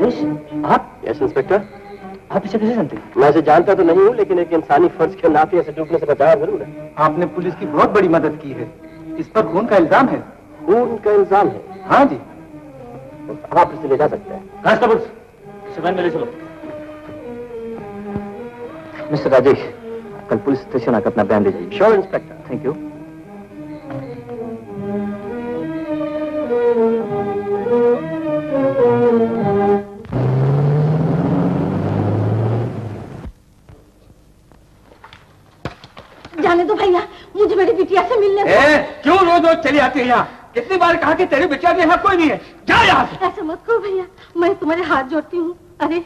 राजेश, आप? Yes inspector. आप इसे कैसे जानते हैं? मैं इसे जानता तो नहीं हूँ, लेकिन एक इंसानी फर्ज के नाते ऐसे डूबने से बचाया जरूर है। आपने पुलिस की बहुत बड़ी मदद की है। इस पर खून का इल्जाम है। खून का इल्जाम है? हाँ जी। आप इसे ले जा सकते हैं। कांस्टेबल, सिपाही मेरे चलो। मिस्टर राजेश, कल पुलिस स्टेशन आकर अपना बयान दे जाइए। Sure inspector. Thank you. जाने दो भैया, मुझे मेरी बिटिया से मिलने दो। क्यों रोज रोज चली आती है यहाँ? कितनी बार कहा कि तेरी बिटिया के यहाँ कोई नहीं है। जा यहाँ से। ऐसा मत करो भैया, मैं तुम्हारे हाथ जोड़ती हूँ। अरे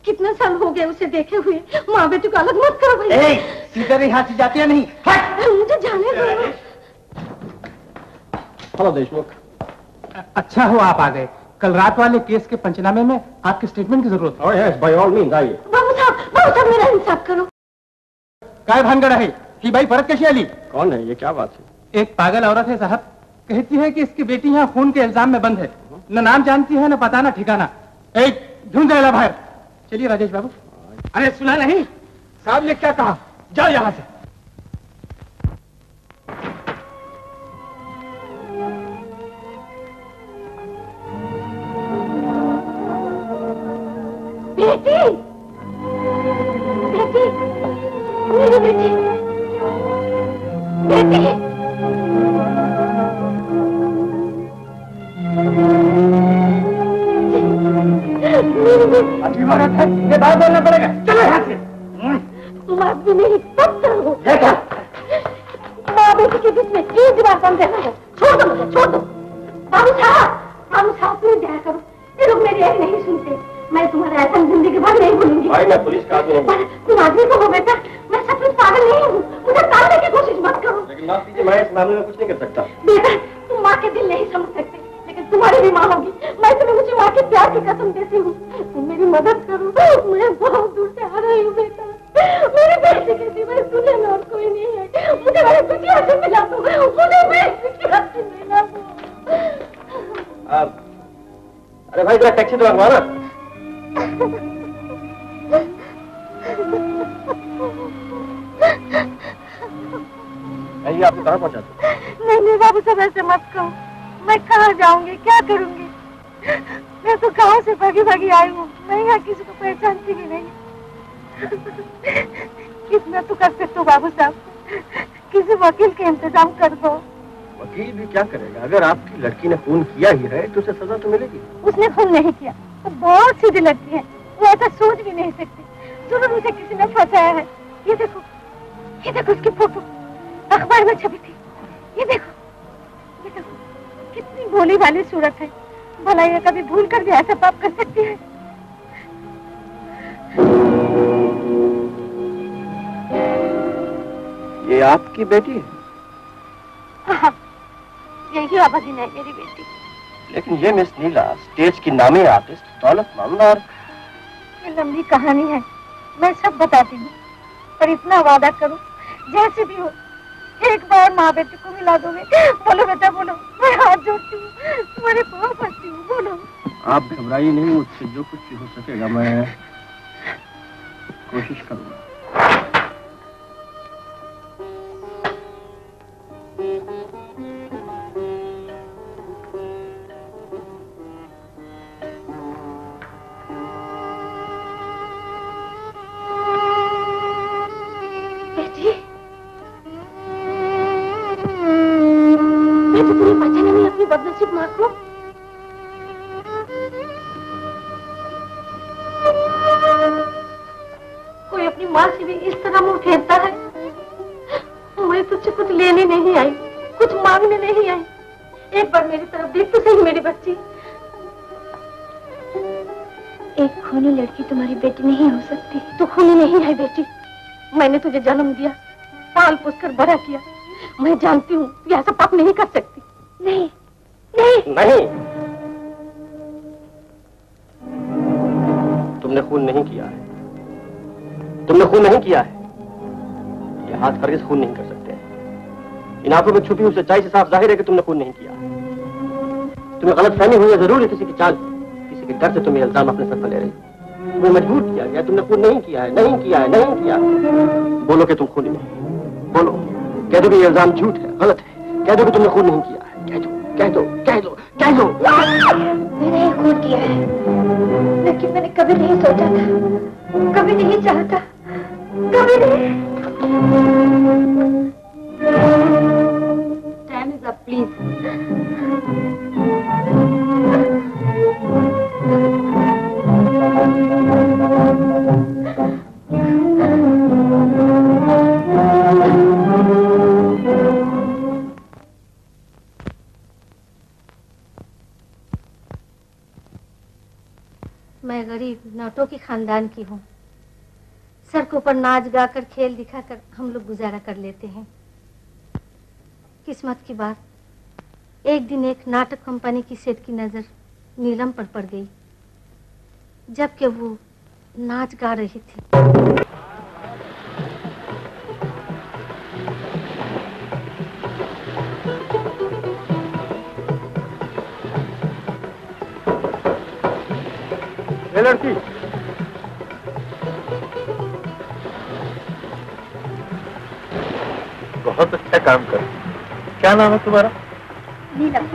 कितने साल हो गए उसे देखे हुए। माँ बेटी को अलग मत करो भैया। सीधे यहाँ से जाती है नहीं? मुझे जाने दो। हेलो देशमुख। अच्छा हुआ आप आ गए। कल रात वाले केस के पंचनामे में आपके स्टेटमेंट की जरूरत है। बाय ऑल मीन्स आइए। बाबू साहब मेरा इंसाफ करो। काय भानगड़ है कि भाई परत कैसी आली? कौन है ये? क्या बात है? एक पागल औरत है साहब, कहती है कि इसकी बेटी यहाँ खून के इल्जाम में बंद है। न नाम जानती है, न पता, न ठिकाना। ढूंढ जाएगा बाहर। चलिए राजेश बाबू। अरे सुना नहीं? साहब ने क्या कहा? जाओ यहाँ से। बेटी, बेटी, मेरी बेटी, बेटी। अच्छी बात है, ये बात बोलना पड़ेगा। चलो यहाँ से। तुम आदमी मेरी पत्थर हो। माँ बेटी के बीच में एक दीवार बंद रहना है। छोड़ दो मुझे, छोड़ दो। बाबू साहब प्लीज दया करो। ये लोग मेरी एक नहीं सुनते। मैं तुम्हारा ऐसा जिंदगी भर नहीं भूलूंगी। भाई मैं पुलिस का आदमी हूँ। तुम आदमी को हो बेटा, मैं सचमुच पागल नहीं हूँ। मुझे टालने की कोशिश मत करो। लेकिन माफ कीजिए, मैं इस मामले में कुछ नहीं कर सकता। बेटा तुम माँ के दिल नहीं समझ सकते, लेकिन तुम्हारी भी माँ होगी। मैं तुम्हें मुझे माँ के प्यार की कसम देती हूँ। तुम मेरी मदद करो। मैं बहुत दूर से आ रही हूँ बेटा। मेरी बेटी के सिवाय दुनिया में और कोई नहीं है। मुझे मेरी बिटिया से मिला दो। मुझे मेरी बिटिया से मिला दो। अरे भाई जरा टैक्सी तो लगवा ना। आपको कहाँ पहुँचा दो? नहीं बाबू साहब ऐसे मत कहो। मैं कहाँ जाऊंगी, क्या करूंगी? मैं तो गांव से भागी आई हूँ। मैं यहाँ किसी को पहचानती भी नहीं। कितना तो कर सकते हो बाबू साहब? किसी वकील के इंतजाम कर दो। वकील भी क्या करेगा? अगर आपकी लड़की ने खून किया ही है तो उसे सजा तो मिलेगी। उसने खून नहीं किया, वो बहुत सीधी लड़की है। वो ऐसा सोच भी नहीं सकती। जरूर उसे किसी ने फंसाया है। ये देखो उसकी फोटो अखबार में छपी थी। ये देखो कितनी भोली भाली सूरत है। भला ये कभी भूल कर भी ऐसा पाप कर सकती है? ये आपकी बेटी है? हाँ, यही आबादी है मेरी बेटी। लेकिन ये मिस नीला स्टेज की नामी आर्टिस्ट दौलत मामदार। ये लंबी कहानी है, मैं सब बताती हूँ। पर इतना वादा करो, जैसे भी हो एक बार माँ बेटी को मिला दोगे। बोलो बेटा बोलो, मैं हाथ जोड़ती हूँ, तुम्हारे पाँव पड़ती हूँ। बोलो। आप घबराइए नहीं, मुझसे जो कुछ भी हो सकेगा मैं कोशिश करूँगा। बदनसीब माँ को कोई अपनी माँ से भी इस तरह मुंह फेरता है। मैं तुझसे कुछ लेने नहीं आई, कुछ मांगने नहीं आई। एक बार मेरी तरफ देख तो सही मेरी बच्ची। एक खूनी लड़की तुम्हारी बेटी नहीं हो सकती। तू खूनी नहीं है बेटी। मैंने तुझे जन्म दिया, पाल पोस कर बड़ा किया। मैं जानती हूँ तू ऐसा पाप नहीं कर सकती। नहीं नहीं, तुमने खून नहीं किया है। तुमने खून नहीं किया है। ये हाथ हरगिज़ खून नहीं कर सकते। इन आंखों में छुपी हुई सच्चाई से साफ जाहिर है कि तुमने खून नहीं किया। तुम्हें गलतफहमी हुई है जरूर, किसी की चाल, किसी के डर से तुम्हें इल्जाम अपने सर पर ले रही हो। तुम्हें मजबूर किया गया, तुमने खून नहीं किया है, नहीं किया है, नहीं किया। बोलो कि तुम खूनी नहीं, बोलो, कह दो कि ये इल्जाम झूठ है, गलत है, कह दो कि तुमने खून नहीं किया है, कह दो, कह दो, कह दो, कह दो। मैंने ही खून किया है, लेकिन मैंने कभी नहीं सोचा था, कभी नहीं चाहा था, कभी नहीं। Time is up, please. मैं गरीब नौटों की खानदान की हूँ। सड़कों पर नाच गाकर खेल दिखाकर हम लोग गुजारा कर लेते हैं। किस्मत की बात, एक दिन एक नाटक कंपनी की सेठ की नजर नीलम पर पड़ गई, जबकि वो नाच गा रही थी। ये लड़की बहुत अच्छा काम कर। क्या नाम है तुम्हारा? नीलम,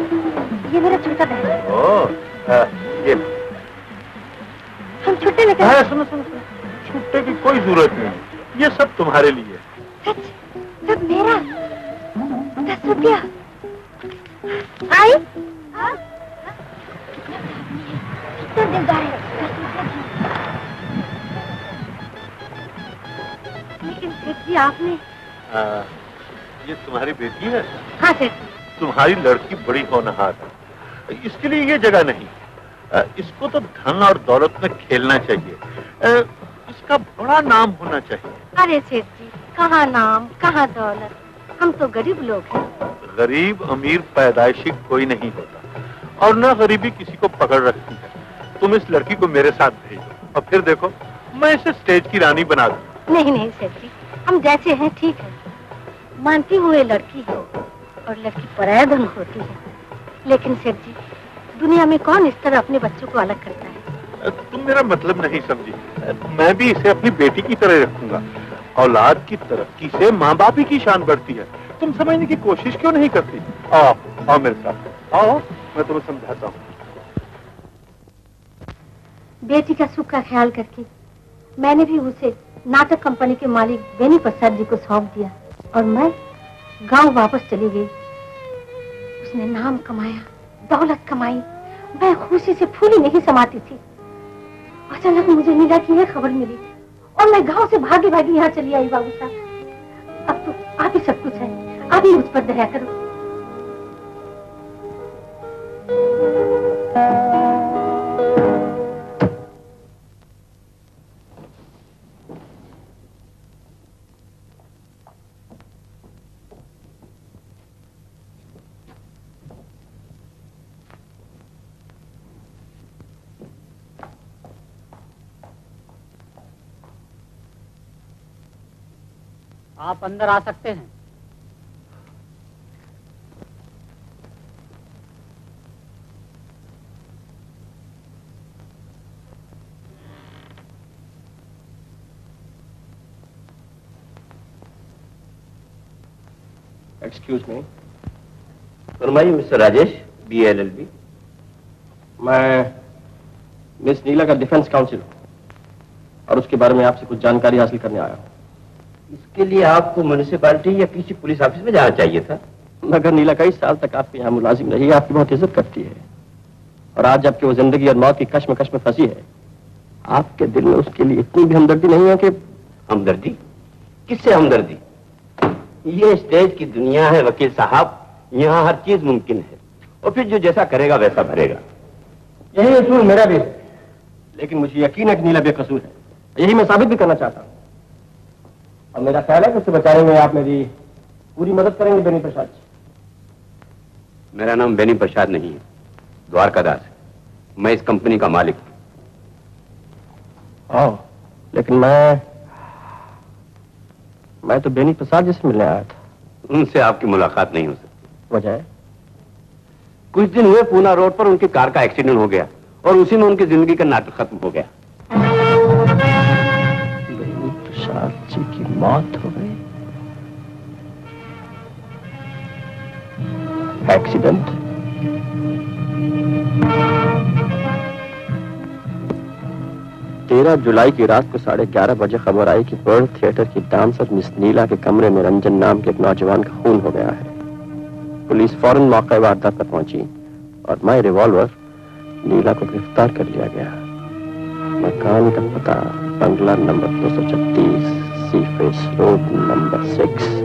ये मेरा छोटा बहन है। ये हम छुट्टे लेकर सुनो सुनो सुनो, छुट्टे की कोई जरूरत नहीं, ये सब तुम्हारे लिए। सच? सब मेरा? 10 रुपया? आई? कितना दिलदार है, 10 रुपया। लेकिन सेठ जी आपने। ये तुम्हारी बेटी है? हाँ सेठ। तुम्हारी लड़की बड़ी होनहार है, इसके लिए ये जगह नहीं। इसको तो धन और दौलत में खेलना चाहिए, इसका बड़ा नाम होना चाहिए। अरे सेठ जी, कहाँ नाम कहाँ दौलत, हम तो गरीब लोग हैं। गरीब अमीर पैदाइशी कोई नहीं होता, और न गरीबी किसी को पकड़ रखती है। तुम इस लड़की को मेरे साथ भेजो और फिर देखो, मैं इसे स्टेज की रानी बना दूं। नहीं नहीं सेठ जी, हम जैसे हैं ठीक है। मानती हूँ ये लड़की है और लड़की पराया धन होती है, लेकिन सेठ जी दुनिया में कौन इस तरह अपने बच्चों को अलग करता है? तुम मेरा मतलब नहीं समझी। मैं भी इसे अपनी बेटी की तरह रखूंगा। औलाद की तरक्की से माँ बाप ही की शान बढ़ती है। तुम समझने की कोशिश क्यों नहीं करती? आओ आओ मेरे साथ, आओ, मैं तुम्हें समझाता हूँ। बेटी का सुख का ख्याल करके मैंने भी उसे नाटक कंपनी के मालिक बेनी प्रसाद जी को सौंप दिया और मैं गांव वापस चली गई। उसने नाम कमाया, दौलत कमाई, मैं खुशी से फूली नहीं समाती थी। अचानक मुझे नीला की यह खबर मिली और मैं गांव से भागी भागी यहाँ चली आई। बाबू साहब, अब तो आप ही सब कुछ है, आप ही मुझ पर दया करो। आप अंदर आ सकते हैं। Excuse me. फरमाइए मिस्टर राजेश, BLLB। मैं मिस नीला का डिफेंस काउंसिल और उसके बारे में आपसे कुछ जानकारी हासिल करने आया हूँ। इसके लिए आपको म्युनिसिपैलिटी या किसी पुलिस ऑफिस में जाना चाहिए था। मगर नीला कई साल तक आपके यहाँ मुलाजिम रही है, आपकी बहुत इज्जत करती है, और आज जबकि वो जिंदगी और मौत की कश्मकश में फंसी है, आपके दिल में उसके लिए इतनी भी हमदर्दी नहीं है कि? हमदर्दी? किससे हमदर्दी? ये स्टेज की दुनिया है वकील साहब, यहाँ हर चीज मुमकिन है, और फिर जो जैसा करेगा वैसा भरेगा। यही असूल मेरा भी है, लेकिन मुझे यकीन है कि नीला बेकसूर है। यही मैं साबित भी करना चाहता हूँ, और मेरा ख्याल है कि उसे बचाने में आप मेरी पूरी मदद करेंगे बेनी प्रसाद जी। मेरा नाम बेनी प्रसाद नहीं है, द्वारकादास है। मैं इस कंपनी का मालिक हूँ। लेकिन मैं तो बेनी प्रसाद जी से मिलने आया था। उनसे आपकी मुलाकात नहीं हो सकती। वजह? कुछ दिन हुए पूना रोड पर उनकी कार का एक्सीडेंट हो गया और उसी में उनकी जिंदगी का नाटक खत्म हो गया। बेनी प्रसाद जी की मौत हो गई। एक्सीडेंट। 13 जुलाई की रात को 11:30 बजे खबर आई कि वर्ल्ड थिएटर की डांसर मिस नीला के कमरे में रंजन नाम के एक नौजवान का खून हो गया है। पुलिस फौरन मौके वारदात पर पहुंची और माई रिवॉल्वर नीला को गिरफ्तार कर लिया गया। मकान का पता बंगला नंबर 236, सी फेस रोड नंबर 6।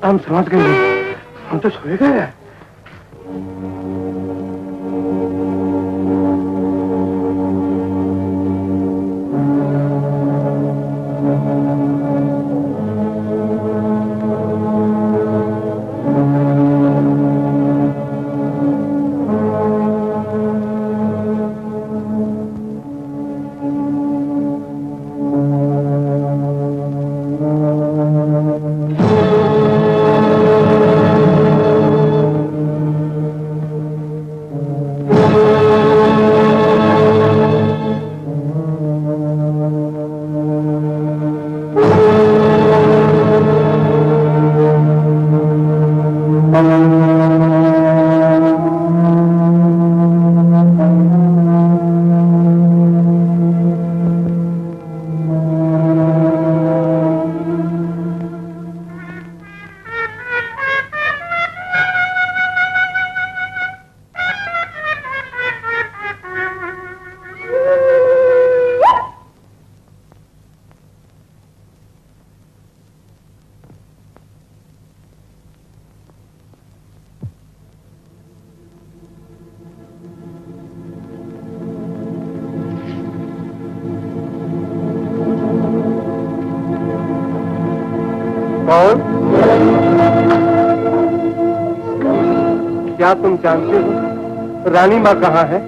हम समझ गए, हम तो सोए गए हैं। कौन? क्या तुम जानते हो रानी माँ कहाँ है,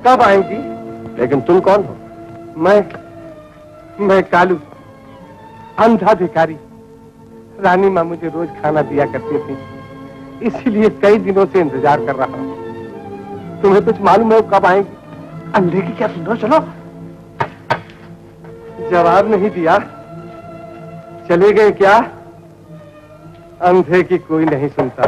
कब आएंगी? लेकिन तुम कौन हो? मैं कालू, अंधा भिखारी। रानी माँ मुझे रोज खाना दिया करती थी, इसीलिए कई दिनों से इंतजार कर रहा हूँ। तुम्हें कुछ मालूम है वो कब आएंगी? अंधे की क्या सुनो, चलो। जवाब नहीं दिया, चले गए क्या? अंधे की कोई नहीं सुनता।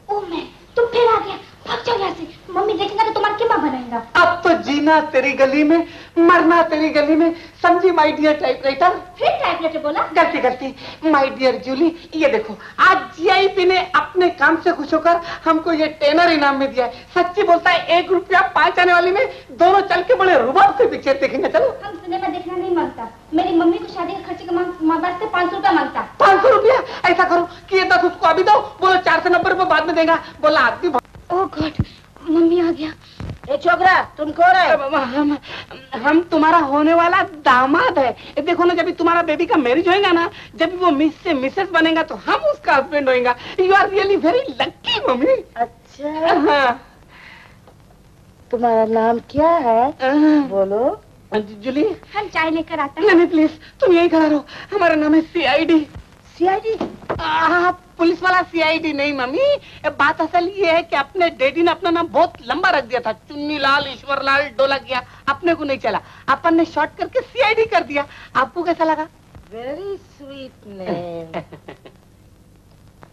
ओ मैं, तुम फिर आ गया, भाग जाओ यहाँ से। मम्मी देखेगा तो तुम्हारा क्या बनाएगा? अब तो जीना तेरी गली में, मरना तेरी गली में, समझी माय डियर टाइपराइटर? फिर टाइपराइटर बोला? गलती गलती। माय डियर जूली, ये देखो आज जीआईपी ने अपने काम से खुश होकर हमको ये टेनर इनाम में दिया है। सच्ची बोलता है, 1 रुपया 5 आने वाली में दोनों चल के बड़े रुबाब से पिक्चर देखेंगे। चलो। हम सिनेमा देखना नहीं मांगता। मेरी मम्मी को शादी के खर्चे के वास्ते 500 देगा, बोला आदमी। ओह गॉड, मम्मी आ गया। ए छोकरा, तुम कौन है? हम तुम्हारा होने वाला दामाद है। देखो ना, जब तुम्हारा बेबी का मैरिज होएगा ना, जब वो मिस से मिसेस बनेगा तो हम उसका हस्बैंड होएगा। You are really very lucky mummy. अच्छा, हाँ। तुम्हारा नाम क्या है? बोलो। जूली, हम चाय लेकर आते हैं। नहीं प्लीज, तुम यही खड़ा रहो। हमारा नाम है सीआईडी। सीआईडी? पुलिस वाला सीआईडी नहीं मम्मी। बात असल ये है कि अपने डैडी ने अपना नाम बहुत लंबा रख दिया था, चुन्नी लाल, ईश्वर लाल, डोला गया, अपने को नहीं चला, अपन ने शॉर्ट करके सीआईडी कर दिया। आपको कैसा लगा? Very sweet name.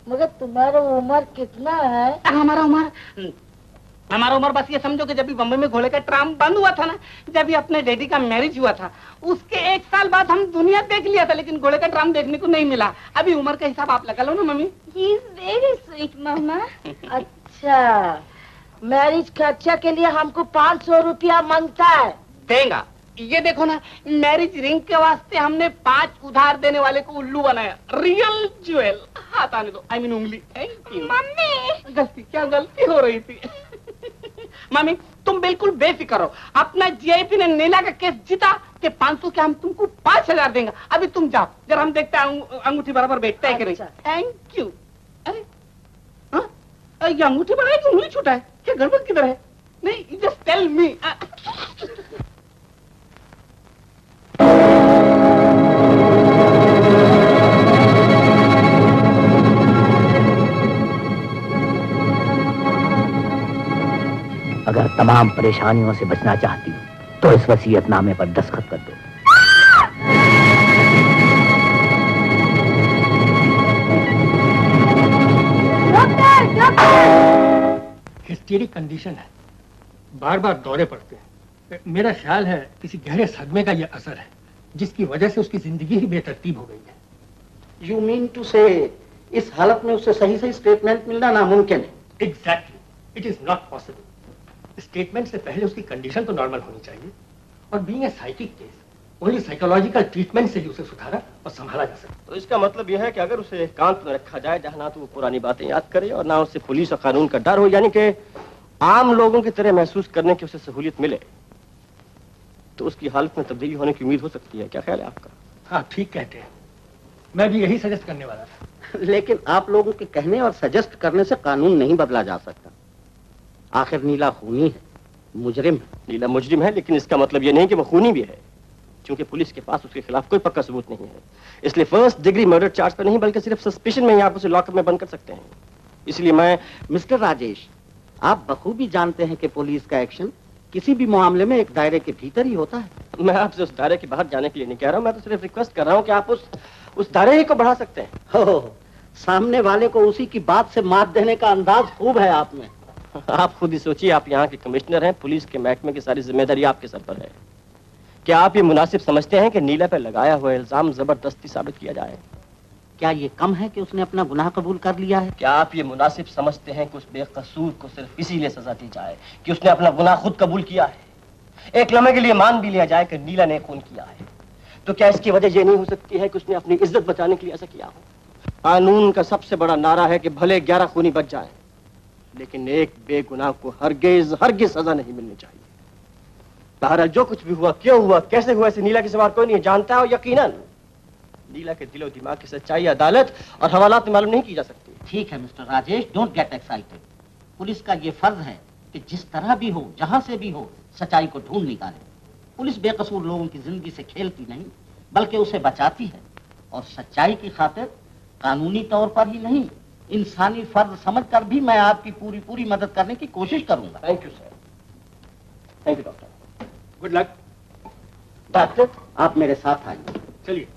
मगर तुम्हारा उम्र कितना है? हमारा उम्र बस ये समझो कि जब भी बम्बई में घोड़े का ट्राम बंद हुआ था ना, जब भी अपने डैडी का मैरिज हुआ था, उसके 1 साल बाद हम दुनिया देख लिया था, लेकिन घोड़े का ट्राम देखने को नहीं मिला। अभी उम्र का हिसाब आप लगा लो ना mummy. He is very sweet mama. अच्छा, मैरिज खर्चा के लिए हमको 500 रुपया मांगता है। देगा। ये देखो ना, मैरिज रिंग के वास्ते हमने 5 उधार देने वाले को उल्लू बनाया। Real jewel. हाथ आने दो, आई मीन उंगली। मम्मी, गलती हो रही थी। मम्मी, तुम बिल्कुल बेफिक्र हो। अपना जीआईपी ने नीला का केस जीता कि 500 के हम तुमको 5000 देंगे। अभी तुम जाओ, जरा हम देखते हैं अंगूठी बराबर बैठता है कि नहीं। Thank you. अरे हाँ, ये अंगूठी बड़ा है कि उंगली छोटा है? क्या गड़बड़ किधर है? नहीं, जस्ट टेल मी। अगर तमाम परेशानियों से बचना चाहती हो तो इस वसीयतनामे पर दस्तखत कर दो। हिस्टेरिक कंडीशन है, बार बार दौरे पड़ते हैं। मेरा ख्याल है किसी गहरे सदमे का यह असर है, जिसकी वजह से उसकी जिंदगी ही बेतरतीब हो गई है। यू मीन टू से इस हालत में उससे सही सही स्टेटमेंट मिलना नामुमकिन है? Exactly, it is not possible. Statement से पहले उसकी कंडीशन तो नॉर्मल होनी चाहिए, और being a psychic case, only psychological treatment से ही उसे सुधारा और संभाला जा सकता। तो इसका मतलब यह है कि अगर उसे एकांत में रखा जाए, जहां ना तो वो पुरानी बातें याद करे और ना उसे पुलिस और कानून का डर हो, यानी कि आम लोगों की तरह महसूस करने की उसे सहूलियत मिले, तो उसकी हालत में तब्दीली होने की उम्मीद हो सकती है। क्या ख्याल है आपका? हाँ, ठीक कहते हैं, मैं भी यही सजेस्ट करने वाला था। लेकिन आप लोगों के कहने और सजेस्ट करने से कानून नहीं बदला जा सकता। आखिर नीला खूनी है, मुजरिम है। नीला मुजरिम है, लेकिन इसका मतलब यह नहीं कि वो खूनी भी है, क्योंकि पुलिस के पास उसके खिलाफ कोई पक्का सबूत नहीं है। इसलिए फर्स्ट डिग्री मर्डर चार्ज पर नहीं, बल्कि सिर्फ सस्पिशन में ही आप उसे लॉकअप में बंद कर सकते हैं। इसलिए मैं मिस्टर राजेश, आप बखूबी जानते हैं कि पुलिस का एक्शन किसी भी मामले में एक दायरे के भीतर ही होता है। मैं आपसे उस दायरे के बाहर जाने के लिए नहीं कह रहा हूं, मैं तो सिर्फ रिक्वेस्ट कर रहा हूं कि आप उस दायरे ही को बढ़ा सकते हैं। हो, सामने वाले को उसी की बात से मात देने का अंदाज खूब है आप में। आप खुद ही सोचिए, आप यहाँ के कमिश्नर हैं, पुलिस के महकमे की सारी जिम्मेदारी आपके सर पर है। क्या आप ये मुनासिब समझते हैं कि नीला पर लगाया हुआ इल्जाम जबरदस्ती साबित किया जाए? क्या ये कम है कि उसने अपना गुनाह कबूल कर लिया है? क्या आप ये मुनासिब समझते हैं कि उस बेकसूर को सिर्फ इसीलिए सजा दी जाए कि उसने अपना गुनाह खुद कबूल किया है? एक लम्हे के लिए मान भी लिया जाए कि नीला ने खून किया है, तो क्या इसकी वजह ये नहीं हो सकती है कि उसने अपनी इज्जत बचाने के लिए ऐसा किया हो? कानून का सबसे बड़ा नारा है कि भले 11 खूनी बच जाए, लेकिन एक बेगुनाह को हरगिज सजा नहीं मिलनी चाहिए। बहरहाल जो कुछ भी हुआ, क्यों हुआ, कैसे हुआ, इसे नीला के सिवा कोई नहीं जानता, और यकीनन नीला के दिलो दिमाग की सच्चाई अदालत और हवालात में मालूम नहीं की जा सकती। ठीक है mister Rajesh, don't get excited. Police का ये फर्ज है कि जिस तरह भी हो, जहां से भी हो, सच्चाई को ढूंढ निकाले। पुलिस बेकसूर लोगों की जिंदगी से खेलती नहीं, बल्कि उसे बचाती है, और सच्चाई की खातिर कानूनी तौर पर ही नहीं, इंसानी फर्ज समझकर भी मैं आपकी पूरी मदद करने की कोशिश करूंगा। Thank you sir. Thank you doctor. Good luck. Doctor, आप मेरे साथ आइए। चलिए।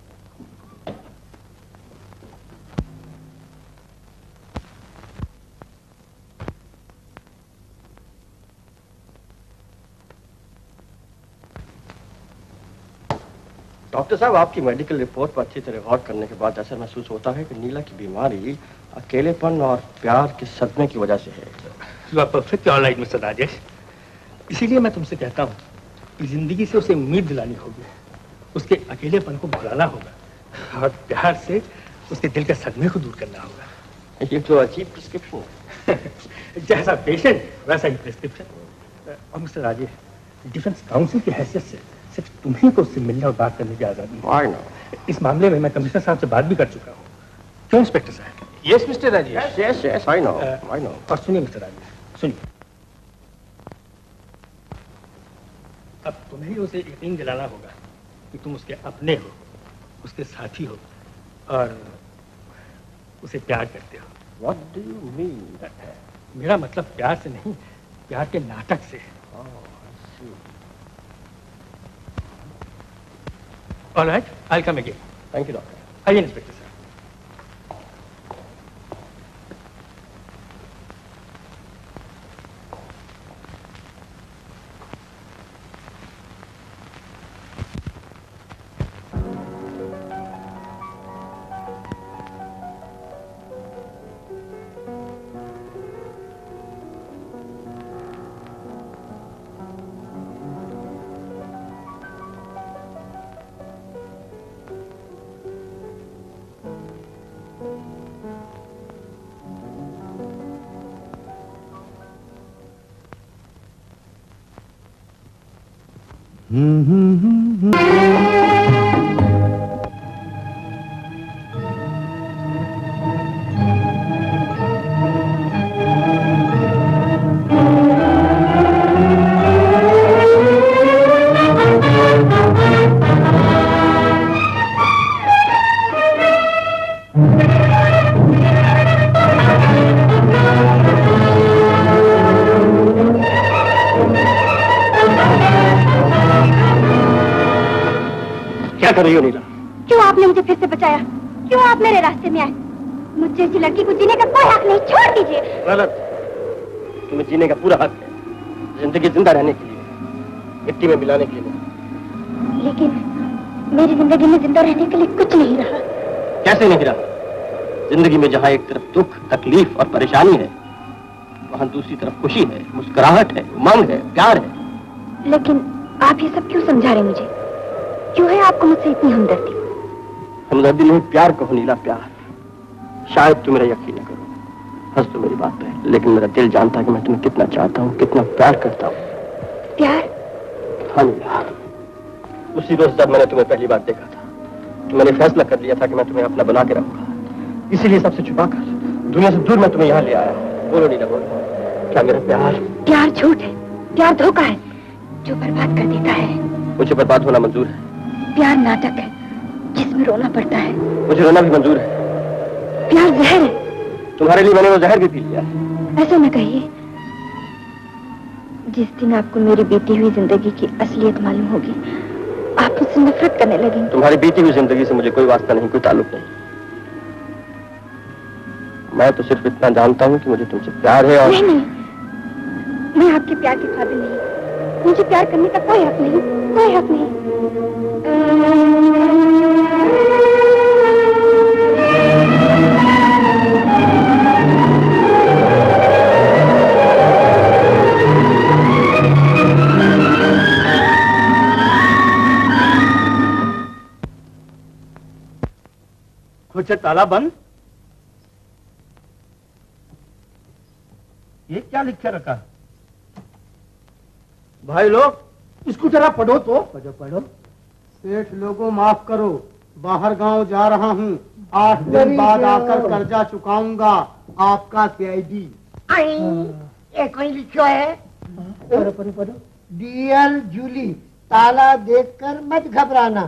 डॉक्टर साहब, आपकी मेडिकल रिपोर्ट पर अच्छी तरह गौर करने के बाद ऐसा महसूस होता है कि नीला की बीमारी अकेलेपन और प्यार के सदमे की वजह से है। You are perfectly alright mister Rajesh. इसीलिए मैं तुमसे कहता हूँ कि जिंदगी से उसे उम्मीद दिलानी होगी, उसके अकेलेपन को भुलाना होगा, और प्यार से उसके दिल के सदमे को दूर करना होगा। ये तो अजीब प्रिस्क्रिप्शन है। जैसा पेशेंट वैसा ही प्रिस्क्रिप्शन। और मिस्टर राजेश, डिफेंस काउंसिल की हैसियत से सिर्फ तुम्हीं को उससे मिलने और बात करने की आजादी है। इस मामले में मैं कमिश्नर साहब से बात भी कर चुका हूँ। क्यों इंस्पेक्टर साहब? Yes mister Rajesh. Yes I know. और सुनिए मिस्टर राजेश, सुनिए, अब तुम्हें ही उसे यकीन दिलाना होगा कि तुम उसके अपने हो, उसके साथी हो और उसे प्यार करते हो। What do you mean? मेरा मतलब प्यार से नहीं, प्यार के नाटक से। All right, I'll come again. Thank you, doctor. आइए इंस्पेक्टर साहब। क्या कर रही हो नीला? क्यों आपने मुझे फिर से बचाया? क्यों आप मेरे रास्ते में आए? मुझ जैसी लड़की को जीने का कोई हक नहीं, छोड़ दीजिए। गलत। तुम्हें जीने का पूरा हक है, जिंदगी जिंदा रहने के लिए, मिट्टी में मिलाने के लिए। लेकिन मेरी जिंदगी में जिंदा रहने के लिए कुछ नहीं रहा। कैसे नहीं रहा? जिंदगी में जहाँ एक तरफ दुख, तकलीफ और परेशानी है, वहाँ दूसरी तरफ खुशी है, मुस्कुराहट है, उमंग है, प्यार है। लेकिन आप ये सब क्यों समझा रहे मुझे? क्यों है आपको मुझसे इतनी हमदर्दी? हमदर्दी नहीं, प्यार कहो नीला, प्यार। शायद तुम मेरा यकीन न करो, हंस तो मेरी बात है, लेकिन मेरा दिल जानता है कि मैं तुम्हें कितना चाहता हूँ, कितना प्यार करता हूँ। प्यार? हाँ नीला, उसी रोज जब मैंने तुम्हें पहली बार देखा था, तो मैंने फैसला कर लिया था कि मैं तुम्हें अपना बना के रहूंगा। इसीलिए सबसे छुपाकर, दुनिया से दूर मैं तुम्हें यहाँ ले आया। बोलो नीला, बोलो, क्या मेरा प्यार? प्यार झूठ है, प्यार धोखा है जो बर्बाद कर देता है। मुझे बर्बाद होना मंजूर है। प्यार नाटक है जिसमें रोना पड़ता है। मुझे रोना भी मंजूर है। प्यार जहर है। तुम्हारे लिए मैंने वो जहर भी पी लिया है। ऐसा न कहिए। जिस दिन आपको मेरी बीती हुई जिंदगी की असलियत मालूम होगी, आप मुझसे नफरत करने लगेंगे। तुम्हारी बीती हुई जिंदगी से मुझे कोई वास्ता नहीं, कोई ताल्लुक नहीं। मैं तो सिर्फ इतना जानता हूँ कि मुझे तुमसे प्यार है और... नहीं, मैं आपके प्यार की काबिल नहीं। मुझे प्यार करने का कोई हक नहीं, कोई हक नहीं। कुछ ताला बंद। ये क्या लिखा रखा? भाई लोग इसको जरा पढ़ो तो। पढ़ो पढ़ो। सेठ लोगों माफ करो, बाहर गांव जा रहा हूँ, 8 दिन बाद आकर कर्जा चुकाऊंगा। आपका CID। ये कोई लिखो है? पढ़ो पढ़ो पढ़ो। डियर जूली, ताला देखकर मत घबराना,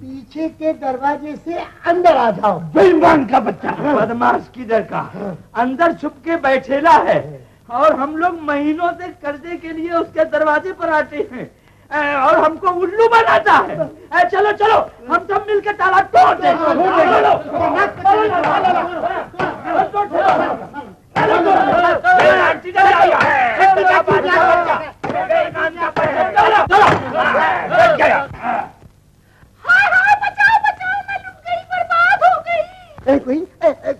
पीछे के दरवाजे से अंदर आ जाओ। बेईमान का बच्चा, बदमाश किधर का, अंदर छुप के बैठेला है और हम लोग महीनों से कर्जे के लिए उसके दरवाजे पर आते हैं और हमको उल्लू बनाता है। चलो चलो, हम सब मिलकर ताला तोड़ दें।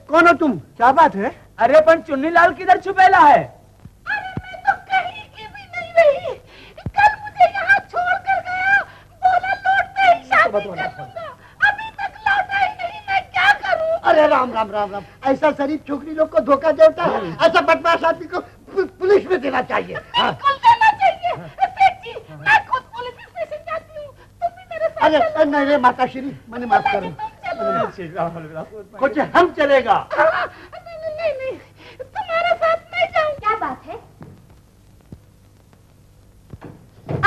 कौन हो तुम? क्या बात है? अरे पण चुन्नीलाल किधर छुपेला है? अरे मैं तो कहीं की भी नहीं रही। कल मुझे यहाँ छोड़ कर गया, बोला लौटते ही शादी करूंगा। अभी तक लौटा ही नहीं, मैं क्या करूं? अरे राम राम राम राम, ऐसा शरीफ छोकरी लोग को धोखा देता है, ऐसा बदमाश आदमी को पुलिस में देना चाहिए। बिल्कुल देना चाहिए। सेठ जी, मैं खुद पुलिस स्टेशन जाती हूँ, तुम भी मेरे साथ अरे नहीं रे माता श्री, मैंने माफ करो। कुछ हम चलेगा। नहीं, तुम्हारे साथ नहीं जाऊँ। क्या बात है?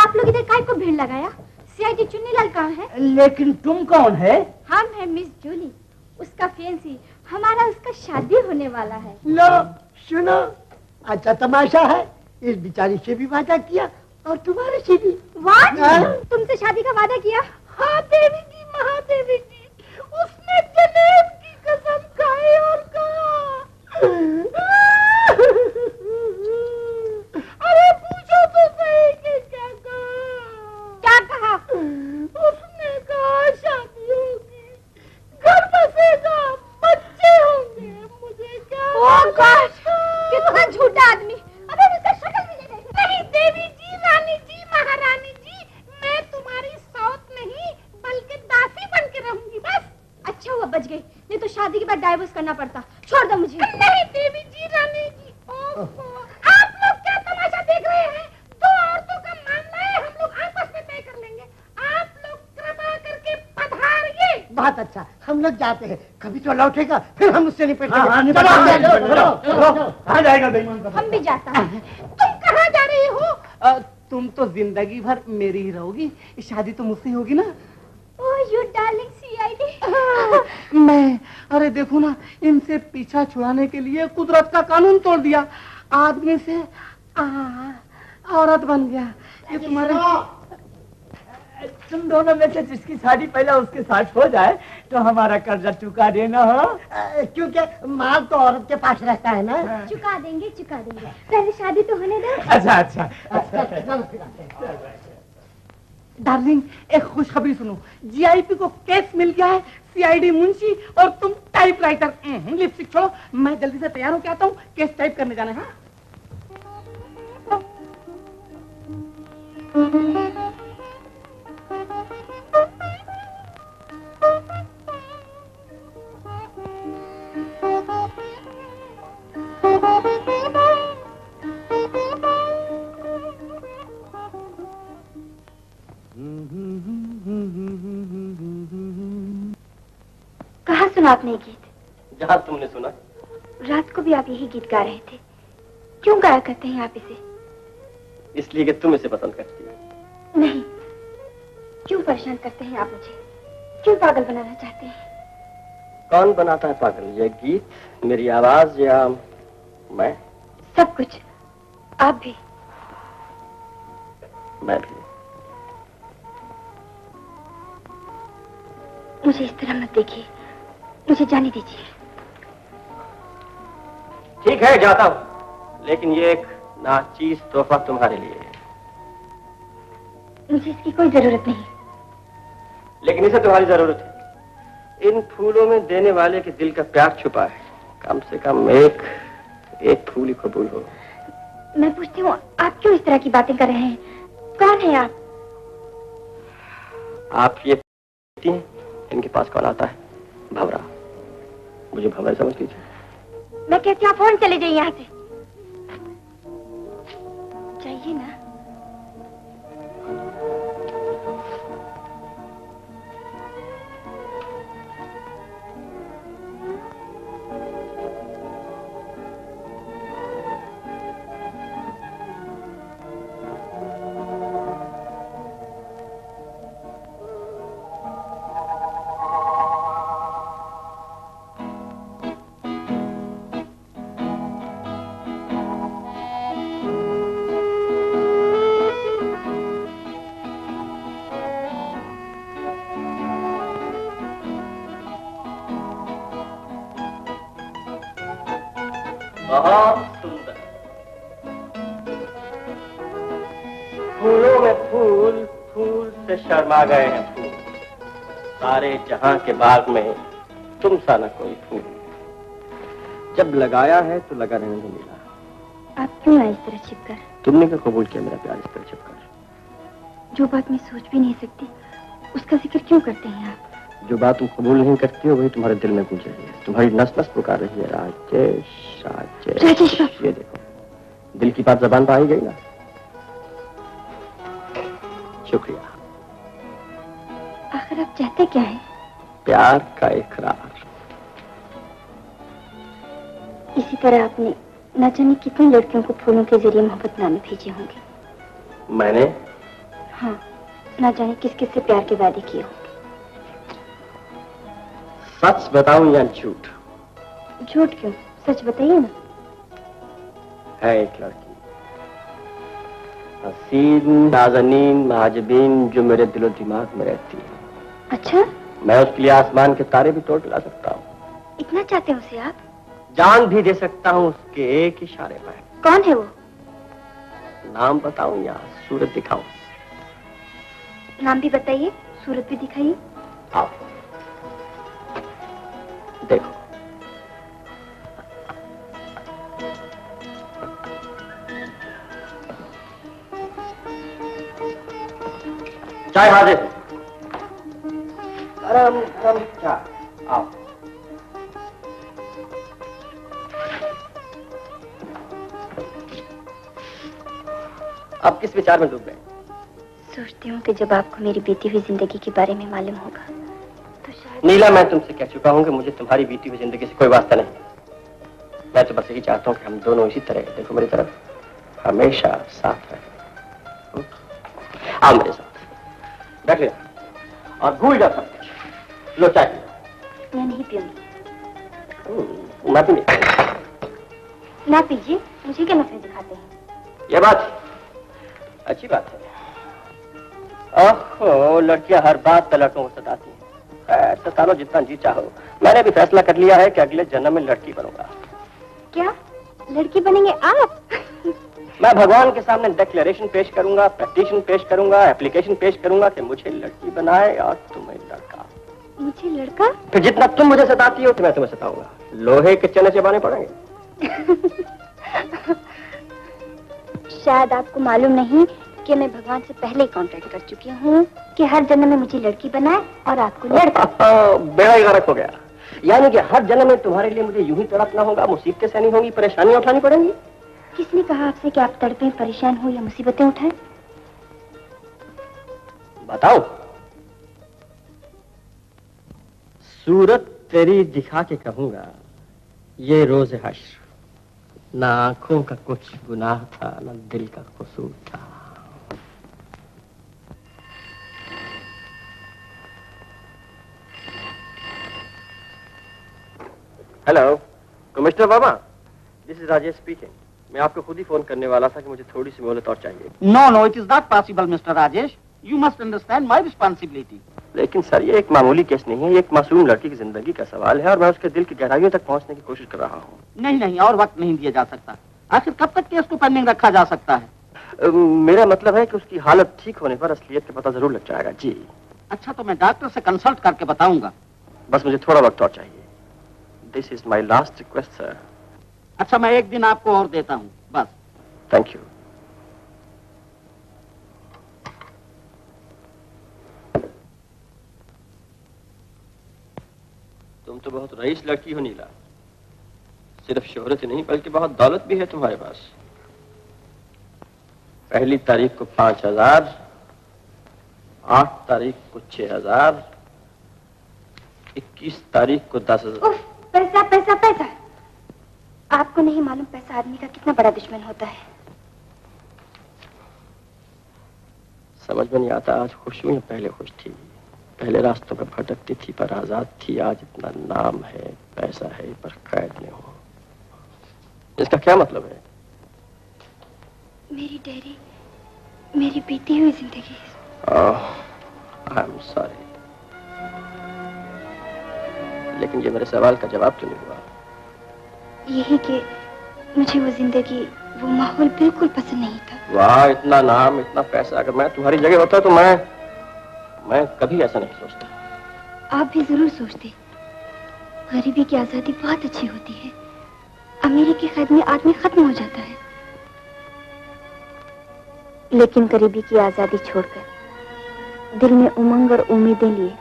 आप लोग इधर काय को भीड़ लगाया? सीआईडी चुन्नीलाल कहाँ है? लेकिन तुम कौन है? हम है मिस जूली, उसका फियांसी। हमारा उसका शादी होने वाला है। लो सुनो, अच्छा तमाशा है, इस बेचारी से भी वादा किया और तुम्हारे से भी। तुमसे शादी का वादा किया? हाँ देवी जी, महादेवी जी, उसने जनेब की कसम खाई और कहा। अरे पूछो तो सही कि क्या कहा? क्या कहा? उसने कहा शादी होगी, घर बसेगा, बच्चे होंगे, मुझे क्या? कितना झूठा आदमी। अबे उसका शक्ल भी नहीं देवी जी, रानी जी, महारानी जी, मैं तुम्हारी सौत नहीं बल्कि दासी बन के रहूंगी बस। अच्छा हुआ बच गई, नहीं तो शादी के बाद डाइवोर्स करना पड़ता। छोड़ दो मुझे। नहीं देवी जी, रानी जी। आप लोग क्या तमाशा देख रहे हैं? दो औरतों का मामला है, हम लोग आपस में तय कर लेंगे। आप लोग कृपा करके पधारिए। बहुत अच्छा, हम लोग जाते हैं, कभी तो लौटेगा, फिर हम उससे निपटेंगे। कहाँ जाएगा बेईमान? हम भी जाता है। तुम कहाँ जा रही हो? तुम तो जिंदगी भर मेरी ही रहोगी, शादी तो मुझसे होगी ना। Oh you darling CID. मैं, अरे देखो ना, इनसे पीछा छुड़ाने के लिए कुदरत का कानून तोड़ दिया, आदमी से औरत बन गया। ये तुम्हारे तुम दोनों में से जिसकी शादी पहला उसके साथ हो जाए तो हमारा कर्जा चुका देना हो। क्योंकि माल तो औरत के पास रहता है ना। चुका देंगे, पहले शादी तो होने दो। अच्छा। डार्लिंग, एक खुशखबरी सुनो, जीआईपी को केस मिल गया है, सीआईडी मुंशी और तुम टाइपराइटर। लिपस्टिक छोड़ो, मैं जल्दी से तैयार होके आता हूँ, केस टाइप करने जाना है। कहाँ सुना आपने गीत? जहाँ तुमने सुना। रात को भी आप यही गीत गा रहे थे, क्यों गाया करते हैं आप इसे? इसलिए कि तुम इसे पसंद करती हो। नहीं, क्यों परेशान करते हैं आप मुझे? क्यों पागल बनाना चाहते हैं? कौन बनाता है पागल? ये गीत, मेरी आवाज या मैं? सब कुछ। आप भी। मैं भी। मुझे इस तरह मत देखिए, मुझे जाने दीजिए। ठीक है, जाता हूँ, लेकिन ये एक नाचीज तोहफा तुम्हारे लिए है। मुझे इसकी कोई जरूरत नहीं। लेकिन इसे तुम्हारी जरूरत है। इन फूलों में देने वाले के दिल का प्यार छुपा है। कम से कम एक फूल ही कबूल हो। मैं पूछती हूँ, आप क्यों इस तरह की बातें कर रहे हैं? कौन है आप? आप ये इनके पास कौन आता है? भंवरा। मुझे भंवरा समझ लीजिए। मैं कहती हूँ आप फौरन चले जाइए यहाँ से। जाइए ना। बहुत सुंदर। फूलों में फूल, फूल से शर्मा गए हैं फूल। सारे जहां के बाग में तुम सा न कोई फूल। जब लगाया है तो लगा रहने को मिला। आप क्यों आए इस तरह छिपकर? तुमने क्या कबूल किया मेरा प्यार इस तरह छिपकर? जो बात मैं सोच भी नहीं सकती, उसका जिक्र क्यों करते हैं आप? जो बात तुम कबूल नहीं करती हो वही तुम्हारे दिल में गूंज रही है, तुम्हारी नस नस पुकार रही है, राजेश राजेश। राजेश ये देखो, दिल की बात जबान पर आ ही गई ना। शुक्रिया। आखिर आप चाहते क्या है? प्यार का इकरार। इसी तरह आपने न जाने कितनी लड़कियों को फूलों के जरिए मोहब्बतनामे भेजे होंगे। मैंने? हाँ, न जाने किस किस से प्यार के वादे किए होंगे। सच बताऊं या झूठ? झूठ क्यों, सच बताइए ना। है एक लड़की, हसीन नाज़नीन महाजबीन, जो मेरे दिलो दिमाग में रहती है। अच्छा? मैं उसके लिए आसमान के तारे भी तोड़ ला सकता हूँ। इतना चाहते हैं उसे आप? जान भी दे सकता हूँ उसके एक इशारे पर। कौन है वो? नाम बताऊं या सूरत दिखाऊं? नाम भी बताइए, सूरत भी दिखाइए। आओ देखो, चाय हाजिर। गरम गरम चाय। आओ। आप किस विचार में डूब गए? सोचती हूँ कि जब आपको मेरी बीती हुई जिंदगी के बारे में मालूम होगा तो शायद। नीला, मैं तुमसे कह चुका हूँ कि मुझे तुम्हारी बीती हुई जिंदगी से कोई वास्ता नहीं। मैं तो बस यही चाहता हूँ कि हम दोनों इसी तरह, देखो मेरी तरफ, हमेशा साथ रहें। आओ मेरे साथ, बैठ लिया और भूल जाओ सब कुछ। लो चाय पियो। मैं नहीं पीऊंगी। मैं भी नहीं। ना पीजिए, मुझे क्या नफरत दिखाते हैं। ये बात अच्छी बात है। ओहो, लड़कियां हर बात पर लड़कों को सताती हैं। सता लो जितना जी चाहो। मैंने भी फैसला कर लिया है कि अगले जन्म में लड़की बनूंगा। क्या लड़की बनेंगे आप? मैं भगवान के सामने डिक्लेरेशन पेश करूंगा, पेटिशन पेश करूंगा, एप्लीकेशन पेश करूंगा कि मुझे लड़की बनाए और तुम्हें लड़का। मुझे लड़का? फिर जितना तुम मुझे सताती हो तो मैं तुम्हें सताऊंगा। लोहे के चने चबाने पड़ेंगे। शायद आपको मालूम नहीं कि मैं भगवान से पहले ही कॉन्ट्रैक्ट कर चुकी हूँ कि हर जन्म में मुझे लड़की बनाए और आपको लड़का। बेड़ा ही गर्क हो गया। यानी कि हर जन्म में तुम्हारे लिए मुझे यूं ही तड़पना होगा, मुसीबतें सहनी होंगी, परेशानियां उठानी पड़ेंगी। किसने कहा आपसे कि आप तड़पे, परेशान हो या मुसीबतें उठाएं? बताओ। सूरत तेरी दिखा के कहूंगा, ये रोज हश्र, ना आंखों का कुछ गुनाह था, ना दिल का कसूर था। Hello commissioner Baba, this is Rajesh speaking. मैं आपको खुद ही फोन करने वाला था कि मुझे थोड़ी सी मोहलत और चाहिए। No no, it is not possible mister Rajesh. You must understand my responsibility. लेकिन सर, ये एक मामूली केस नहीं है, ये एक मासूम लड़की की जिंदगी का सवाल है और मैं उसके दिल की गहराइयों तक पहुंचने की कोशिश कर रहा हूँ। नहीं नहीं, और वक्त नहीं दिया जा सकता। आखिर कब तक केस को पेंडिंग रखा जा सकता है? मेरा मतलब है कि उसकी हालत ठीक होने पर असलियत का पता जरूर लग जाएगा। जी। अच्छा, तो मैं डॉक्टर से कंसल्ट करके बताऊंगा। बस मुझे थोड़ा वक्त और चाहिए। This is my last request sir. अच्छा, मैं एक दिन आपको और देता हूँ बस। Thank you. तुम तो बहुत रईस लड़की हो नीला। सिर्फ शोहरत ही नहीं बल्कि बहुत दौलत भी है तुम्हारे पास। पहली तारीख को 5,000, 8 तारीख को 6,000, 21 तारीख को 10,000। पैसा पैसा पैसा। आपको नहीं मालूम पैसा आदमी का कितना बड़ा दुश्मन होता है। समझ में नहीं आता, आज खुश हूं या पहले खुश थी। पहले रास्तों पर भटकती थी पर आजाद थी, आज इतना नाम है, पैसा है, पर कैद में हूं। इसका क्या मतलब है? मेरी डायरी, मेरी बीती हुई जिंदगी। आई एम सॉरी, लेकिन ये मेरे सवाल का जवाब क्यों नहीं हुआ? यही कि मुझे वो जिंदगी, वो माहौल बिल्कुल पसंद नहीं था। वाह, इतना नाम, इतना पैसा। अगर मैं तुम्हारी जगह होता तो मैं कभी ऐसा नहीं सोचता। आप भी जरूर सोचते। गरीबी की आजादी बहुत अच्छी होती है। अमीरी की कैद में आदमी खत्म हो जाता है। लेकिन गरीबी की आजादी छोड़कर दिल में उमंग और उम्मीदें लिए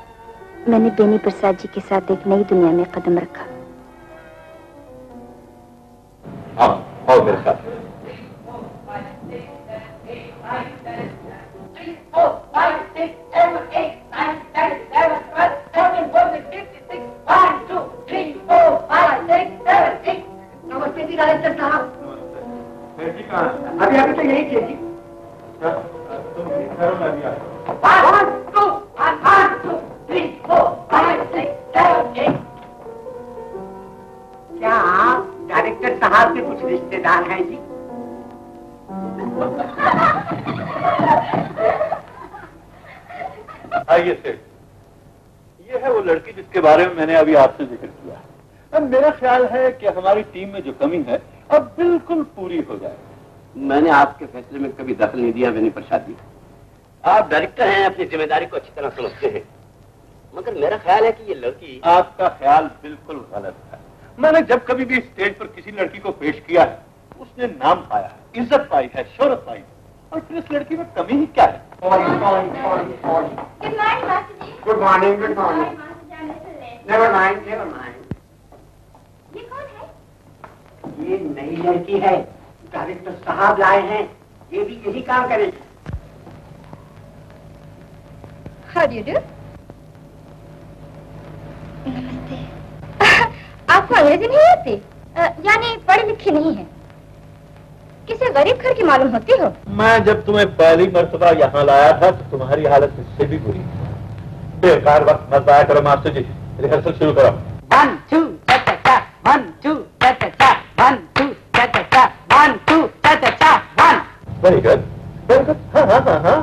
मैंने बेनी प्रसाद जी के साथ एक नई दुनिया में कदम रखा। आओ मेरे साथ। नमस्ते जी डायरेक्टर साहब। अभी अभी तो यही थे जी। तुम घरों में अभी आओ। 1 2 1 2 3 4 5 6 7 8। क्या आप डायरेक्टर साहब के कुछ रिश्तेदार हैं जी? आइए सेठ, ये है वो लड़की जिसके बारे में मैंने अभी आपसे जिक्र किया। अब मेरा ख्याल है कि हमारी टीम में जो कमी है अब बिल्कुल पूरी हो जाए। मैंने आपके फैसले में कभी दखल नहीं दिया बेनी प्रसाद जी। आप डायरेक्टर हैं, अपनी जिम्मेदारी को अच्छी तरह समझते हैं, मगर मेरा ख्याल है कि ये लड़की। आपका ख्याल बिल्कुल गलत है। मैंने जब कभी भी स्टेज पर किसी लड़की को पेश किया है, उसने नाम पाया है, इज्जत पाई है, शोहरत पाई है, और फिर इस लड़की में कमी ही क्या है? Good morning good morning. Never mind never mind. ये कौन है? ये नई लड़की है, डायरेक्टर साहब लाए हैं, ये भी यही काम करेगी। How do you do? नमस्ते। आपको अंग्रेजी नहीं आती? यानी पढ़ी लिखी नहीं है? किसी गरीब घर की मालूम होती हो? मैं जब तुम्हें पहली मर्तबा यहाँ लाया था तो तुम्हारी हालत इससे भी बुरी थी। बेकार वक्त मत आया करो मास्टर जी, रिहर्सल शुरू करो। 1 2 cha 1 2 cha 1 2 cha 1 2 cha 1। Very good very good. हाँ हाँ हाँ हाँ।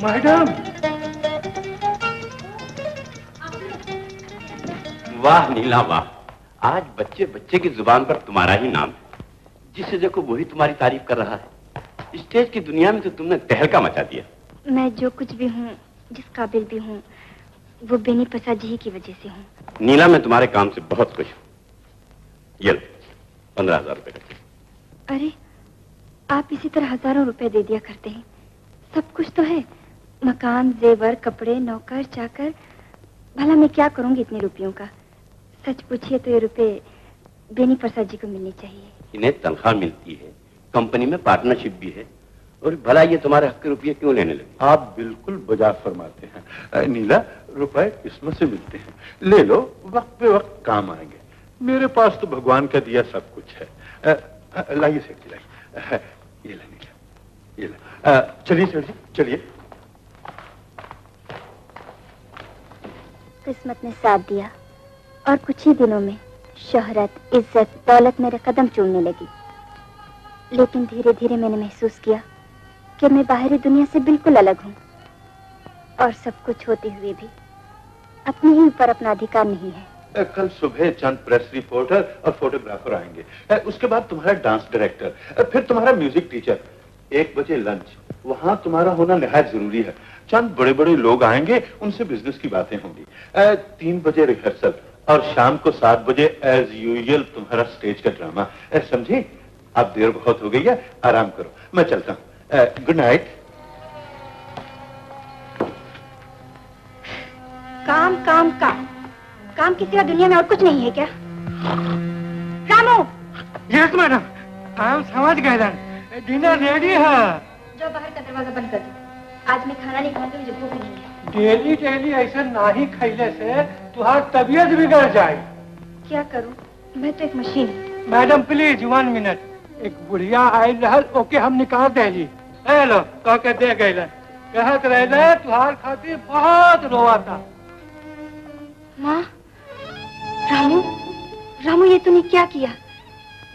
मैडम। वाह नीला वाह, आज बच्चे बच्चे की जुबान पर तुम्हारा ही नाम है। जिसे देखो वही तुम्हारी तारीफ कर रहा है। स्टेज की दुनिया में तो तुमने तहलका मचा दिया। मैं जो कुछ भी हूँ, जिस काबिल भी हूँ, वो बेनी प्रसाद जी की वजह से हूँ। नीला, मैं तुम्हारे काम से बहुत खुश हूँ। ये लो 15,000 रुपए का। अरे, आप इसी तरह हजारों रुपए दे दिया करते हैं। सब कुछ तो है, मकान, जेवर, कपड़े, नौकर, चाकर। भला मैं क्या करूंगी इतने रुपयों का? सच पूछिए तो ये रुपए बेनी प्रसाद जी को मिलने चाहिए। इन्हें तनख्वाह मिलती है, कंपनी में पार्टनरशिप भी है, और भला ये तुम्हारे हक के रुपये क्यों लेने लगे? आप बिल्कुल बजा फरमाते हैं नीला। रुपए किस्मत से मिलते हैं, ले लो, वक्त पे वक्त काम आएंगे। मेरे पास तो भगवान का दिया सब कुछ है। लाइए सेठ जी, लाइए। ये ले नीला, ये ले। चलिए सेठ जी, चलिए। किस्मत ने साथ दिया और कुछ ही दिनों में शोहरत, इज्जत, दौलत मेरे कदम चूमने लगी। लेकिन धीरे धीरे मैंने महसूस किया कि मैं बाहरी दुनिया से बिल्कुल अलग हूँ, और सब कुछ होते हुए भी अपने ही ऊपर अपना अधिकार नहीं है। कल सुबह चंद प्रेस रिपोर्टर और फोटोग्राफर आएंगे, उसके बाद तुम्हारा डांस डायरेक्टर, फिर तुम्हारा म्यूजिक टीचर। 1 बजे लंच, वहां तुम्हारा होना निहायत जरूरी है। चंद बड़े बड़े लोग आएंगे, उनसे बिजनेस की बातें होंगी। 3 बजे रिहर्सल, और शाम को 7 बजे एज यूजुअल तुम्हारा स्टेज का ड्रामा। समझे? अब देर बहुत हो गई है, आराम करो, मैं चलता हूँ। Good night. काम काम काम काम की सिवा दुनिया में और कुछ नहीं है क्या? रामू। यस मैडम, हम समझ गए। डिनर रेडी है। जो बाहर का दरवाजा बंद कर दो। आज मैं खाना नहीं खाती, मुझे भूख नहीं है। डेली डेली ऐसा ना ही खैले से तुम्हारी तबीयत बिगड़ जाए। क्या करूं? मैं तो एक मशीन हूँ। Madam please 1 minute. एक बुढ़िया आई रहल, ओके हम निकाल देली। हेलो कह के दे गए, कहत रहे तुहार खातिर बहुत रोवा था। माँ, क्या किया?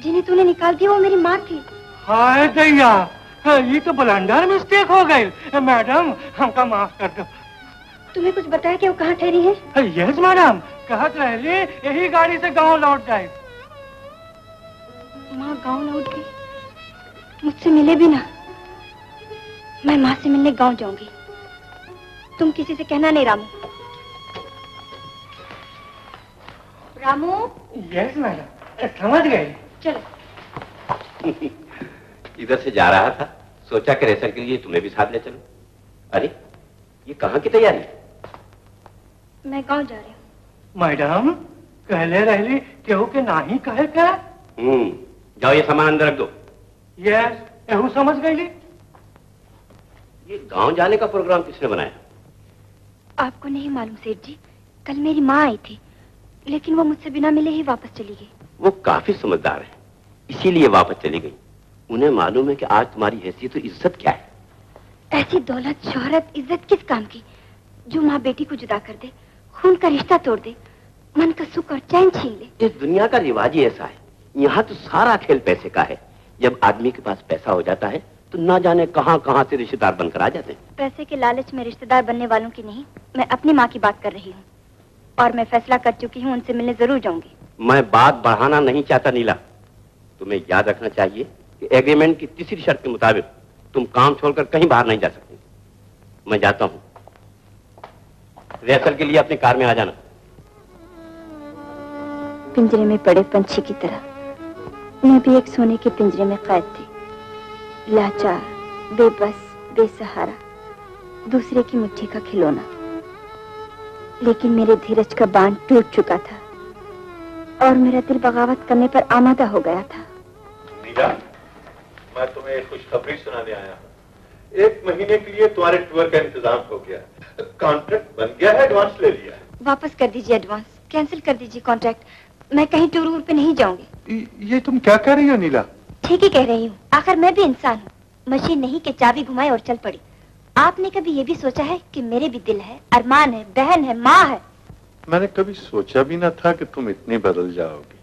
जिन्हें तूने निकाल दिया वो मेरी माँ थी। हाय दैया, ये तो ब्लंडर मिस्टेक हो गई। मैडम हमका माफ कर दो। तुम्हें कुछ बताया कि वो कहाँ ठहरी है? यस मैडम, कहत रहे यही गाड़ी से गांव लौट जाए। माँ गांव लौट गई, मुझसे मिले भी ना। मैं माँ से मिलने गांव जाऊंगी। तुम किसी से कहना नहीं रामू। रामू। यस मैडम, समझ गई। चलो। इधर से जा रहा था, सोचा कि रेसर के लिए तुम्हें भी साथ ले चलो। अरे ये कहाँ की तैयारी? मैं गांव जा रही हूँ। मैडम कहले रहली केहू के नाही कहे क्या? जाओ ये सामान अंदर रख दो। यस, एहू समझ गई। ये गांव जाने का प्रोग्राम किसने बनाया? आपको नहीं मालूम सेठ जी, कल मेरी माँ आई थी, लेकिन वो मुझसे बिना मिले ही वापस चली गई। वो काफी समझदार है, इसीलिए वापस चली गई। उन्हें मालूम है कि आज तुम्हारी हैसियत तो इज्जत क्या है। ऐसी दौलत, शोहरत, इज्जत किस काम की जो माँ बेटी को जुदा कर दे, खून का रिश्ता तोड़ दे, मन का सुख और चैन छीन ले। इस दुनिया का रिवाज ही ऐसा है। यहाँ तो सारा खेल पैसे का है। जब आदमी के पास पैसा हो जाता है तो ना जाने कहाँ कहाँ से रिश्तेदार बनकर आ जाते हैं। पैसे के लालच में रिश्तेदार बनने वालों की नहीं, मैं अपनी माँ की बात कर रही हूँ। और मैं फैसला कर चुकी हूँ, उनसे मिलने जरूर जाऊंगी। मैं बात बढ़ाना नहीं चाहता नीला। तुम्हें याद रखना चाहिए कि एग्रीमेंट की तीसरी शर्त के मुताबिक तुम काम छोड़कर कहीं बाहर नहीं जा सकती। मैं जाता हूँ, रिहर्सल के लिए अपनी कार में आ जाना। पिंजरे में पड़े पंछी की तरह मैं भी एक सोने के पिंजरे में कैद थी, लाचार, बेबस, बेसहारा, दूसरे की मुट्ठी का खिलौना। लेकिन मेरे धीरज का बांध टूट चुका था और मेरा दिल बगावत करने पर आमादा हो गया था। नीला, मैं तुम्हें एक खुशखबरी सुनाने आया हूँ। 1 महीने के लिए तुम्हारे टूर का इंतजाम हो गया, कॉन्ट्रैक्ट बन गया है, एडवांस ले लिया। वापस कर दीजिए एडवांस, कैंसिल कर दीजिए कॉन्ट्रैक्ट। मैं कहीं टूर वूर पे नहीं जाऊंगी। ये तुम क्या कह रही हो नीला? ठीक ही कह रही हूँ, आखिर मैं भी इंसान हूँ। मशीन नहीं कि चाबी घुमाई और चल पड़ी। आपने कभी ये भी सोचा है कि मेरे भी दिल है, अरमान है, बहन है, माँ है? मैंने कभी सोचा भी ना था कि तुम इतनी बदल जाओगी।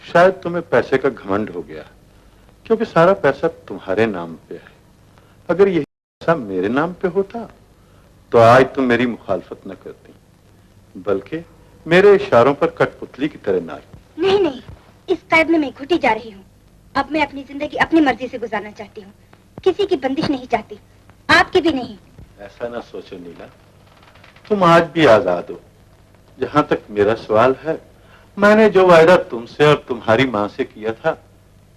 शायद तुम्हें पैसे का घमंड हो गया, क्योंकि सारा पैसा तुम्हारे नाम पे है। अगर यही पैसा मेरे नाम पे होता तो आज तुम मेरी मुखालफत न करती, बल्कि मेरे इशारों पर कठपुतली की तरह नाच। नहीं नहीं, इस कैद में मैं घुटी जा रही हूँ। अब मैं अपनी जिंदगी अपनी मर्जी से गुजारना चाहती हूँ, किसी की बंदिश नहीं चाहती, आपकी भी नहीं। ऐसा ना सोचो नीला, तुम आज भी आजाद हो। जहां तक मेरा सवाल है, मैंने जो वायदा तुमसे और तुम्हारी माँ से किया था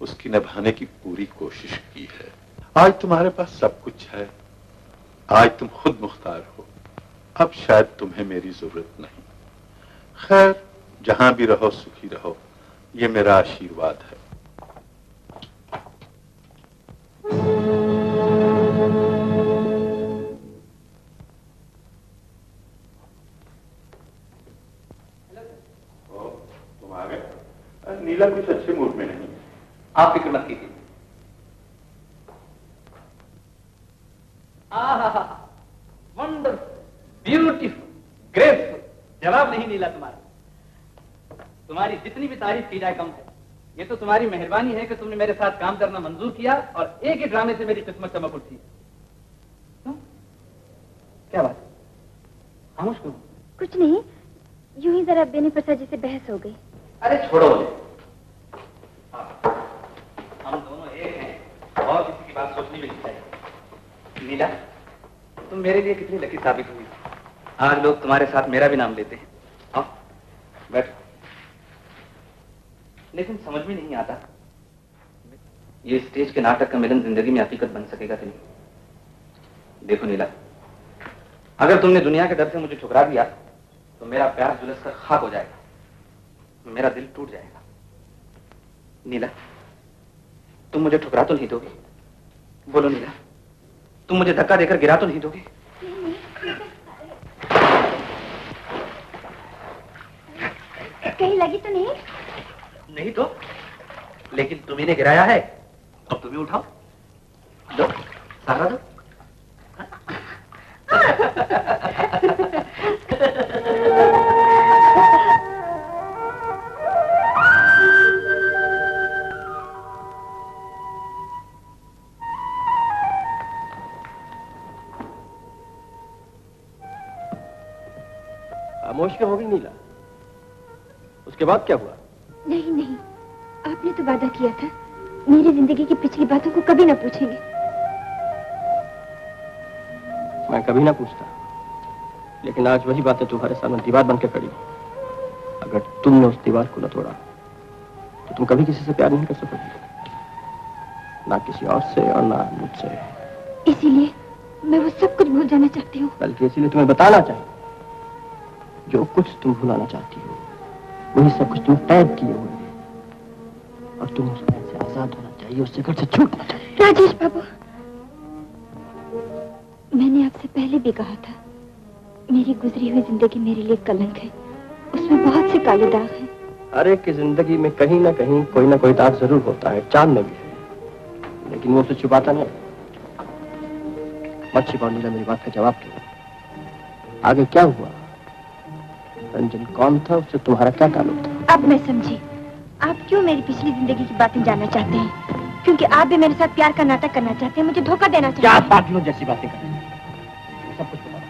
उसकी निभाने की पूरी कोशिश की है। आज तुम्हारे पास सब कुछ है, आज तुम खुद मुख्तार हो। अब शायद तुम्हें मेरी जरूरत नहीं। खैर, जहां भी रहो सुखी रहो, ये मेरा आशीर्वाद है। तुम आ गए? नीला कुछ अच्छे मूड में नहीं। आप फिक्र मत कीजिए। Wonderful, beautiful, graceful. जवाब नहीं नीला तुम्हारा। तुम्हारी जितनी भी तारीफ की जाए कम है। ये तो तुम्हारी मेहरबानी है कि तुमने मेरे साथ काम करना मंजूर किया और एक ही ड्रामे से मेरी किस्मत चमक उठी। क्या बात? खामोश क्यों? कुछ नहीं, यूं ही जरा बेनी प्रसाद जी से बहस हो गई। अरे छोड़ो मुझे, हम दोनों एक हैं और किसी की बात सोचनी भी नहीं चाहिए। नीला, तुम मेरे लिए कितनी लकी साबित हुई। आज लोग तुम्हारे साथ मेरा भी नाम लेते हैं। आओ बैठो। लेकिन समझ में नहीं आता, ये स्टेज के नाटक का मिलन जिंदगी में हकीकत बन सकेगा कि नहीं। देखो नीला, अगर तुमने दुनिया के डर से मुझे ठुकरा दिया तो मेरा प्यार झुलस कर खाक हो जाएगा, मेरा दिल टूट जाएगा। नीला, तुम मुझे ठुकरा तो नहीं दोगे? बोलो नीला, तुम मुझे धक्का देकर गिरा तो नहीं दोगे? कहीं लगी तो नहीं? नहीं तो, लेकिन तुम्ही ने गिराया है, अब तुम्हें उठाओ। दो, सहारा दो। खामोश क्यों हो गई नीला? उसके बाद क्या हुआ? नहीं नहीं, आपने तो वादा किया था मेरी जिंदगी की पिछली बातों को कभी ना पूछेंगे। मैं कभी ना पूछता, लेकिन आज वही बातें तुम्हारे सामने दीवार बनकर खड़ी। अगर तुमने उस दीवार को न तोड़ा तो तुम कभी किसी से प्यार नहीं कर सकोगी, ना किसी और से और ना मुझसे। इसीलिए मैं वो सब कुछ भूल जाना चाहती हूँ। बल्कि इसीलिए तुम्हें बताना चाहिए, जो कुछ तुम भुलाना चाहती हो वही सब कुछ तुम कैद किए हुए हैं, और तुम उस कैद से आजाद होना चाहिए, उस जगह से छूटना चाहिए। राजेश बाबू, मैंने आपसे पहले भी कहा था, मेरी गुजरी हुई जिंदगी मेरे लिए कलंक है, उसमें बहुत से काले दाग हैं। हर एक की जिंदगी में कहीं ना कहीं कोई ना कोई दाग जरूर होता है, चांद में भी है, लेकिन वो उसे छुपाता नहीं। मत छिपाओ नीला, मेरी बात का जवाब दो। आगे क्या हुआ? रंजन कौन था? उससे तुम्हारा क्या ताल्लुक था? अब मैं समझी आप क्यों मेरी पिछली जिंदगी की बातें जानना चाहते हैं, क्योंकि आप भी मेरे साथ प्यार का नाटक करना चाहते हैं, मुझे धोखा देना चाहते हैं। क्या पागलों जैसी बातें कर रही हो? सब कुछ बताओ।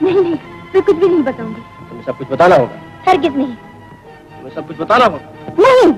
नहीं नहीं, मैं कुछ भी नहीं बताऊंगी। तुम्हें सब कुछ बताना होगा। हरगिज नहीं। तुम्हें सब कुछ बताना होगा। नहीं।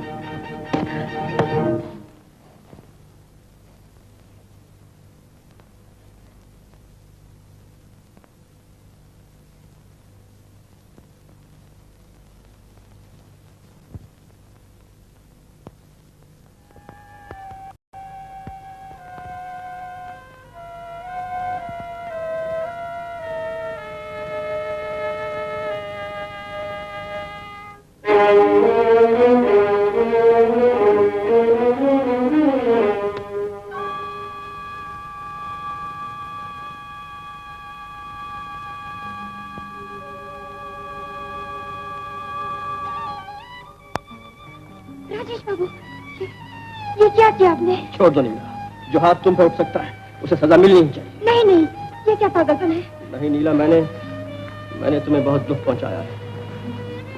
छोड़ दो नीला, जो हाथ तुम पे उठ सकता है उसे सजा मिलनी ही चाहिए। नहीं नहीं, ये क्या पागलपन है? नहीं नीला, मैंने तुम्हें बहुत दुख पहुंचाया है।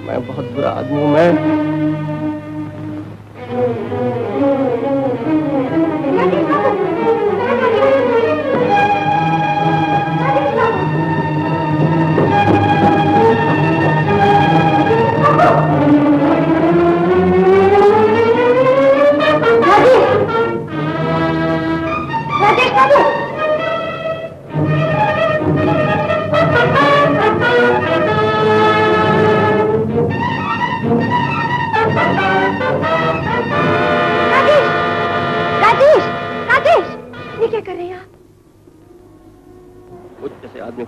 मैं बहुत बुरा आदमी हूँ।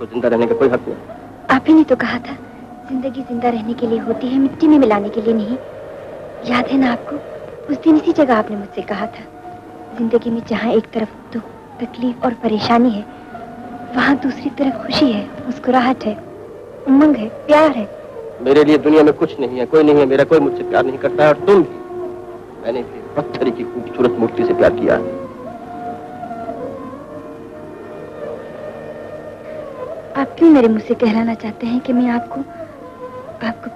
जिंदा रहने का कोई हक नहीं। आप ही ने तो कहा था जिंदगी जिंदा रहने के लिए होती है, मिट्टी में मिलाने के लिए नहीं। याद है ना आपको? उस दिन इसी जगह आपने मुझसे कहा था, जिंदगी में जहाँ एक तरफ दुख, तकलीफ और परेशानी है, वहाँ दूसरी तरफ खुशी है, मुस्कुराहट है, उमंग है, प्यार है। मेरे लिए दुनिया में कुछ नहीं है, कोई नहीं है, मेरा कोई मुझसे प्यार नहीं करता है, और तुम भी। मैंने भी पत्थर की खूबसूरत मूर्ति से प्यार किया है। आप क्यों मेरे मुंह से कहलाना चाहते हैं कि मैं आपको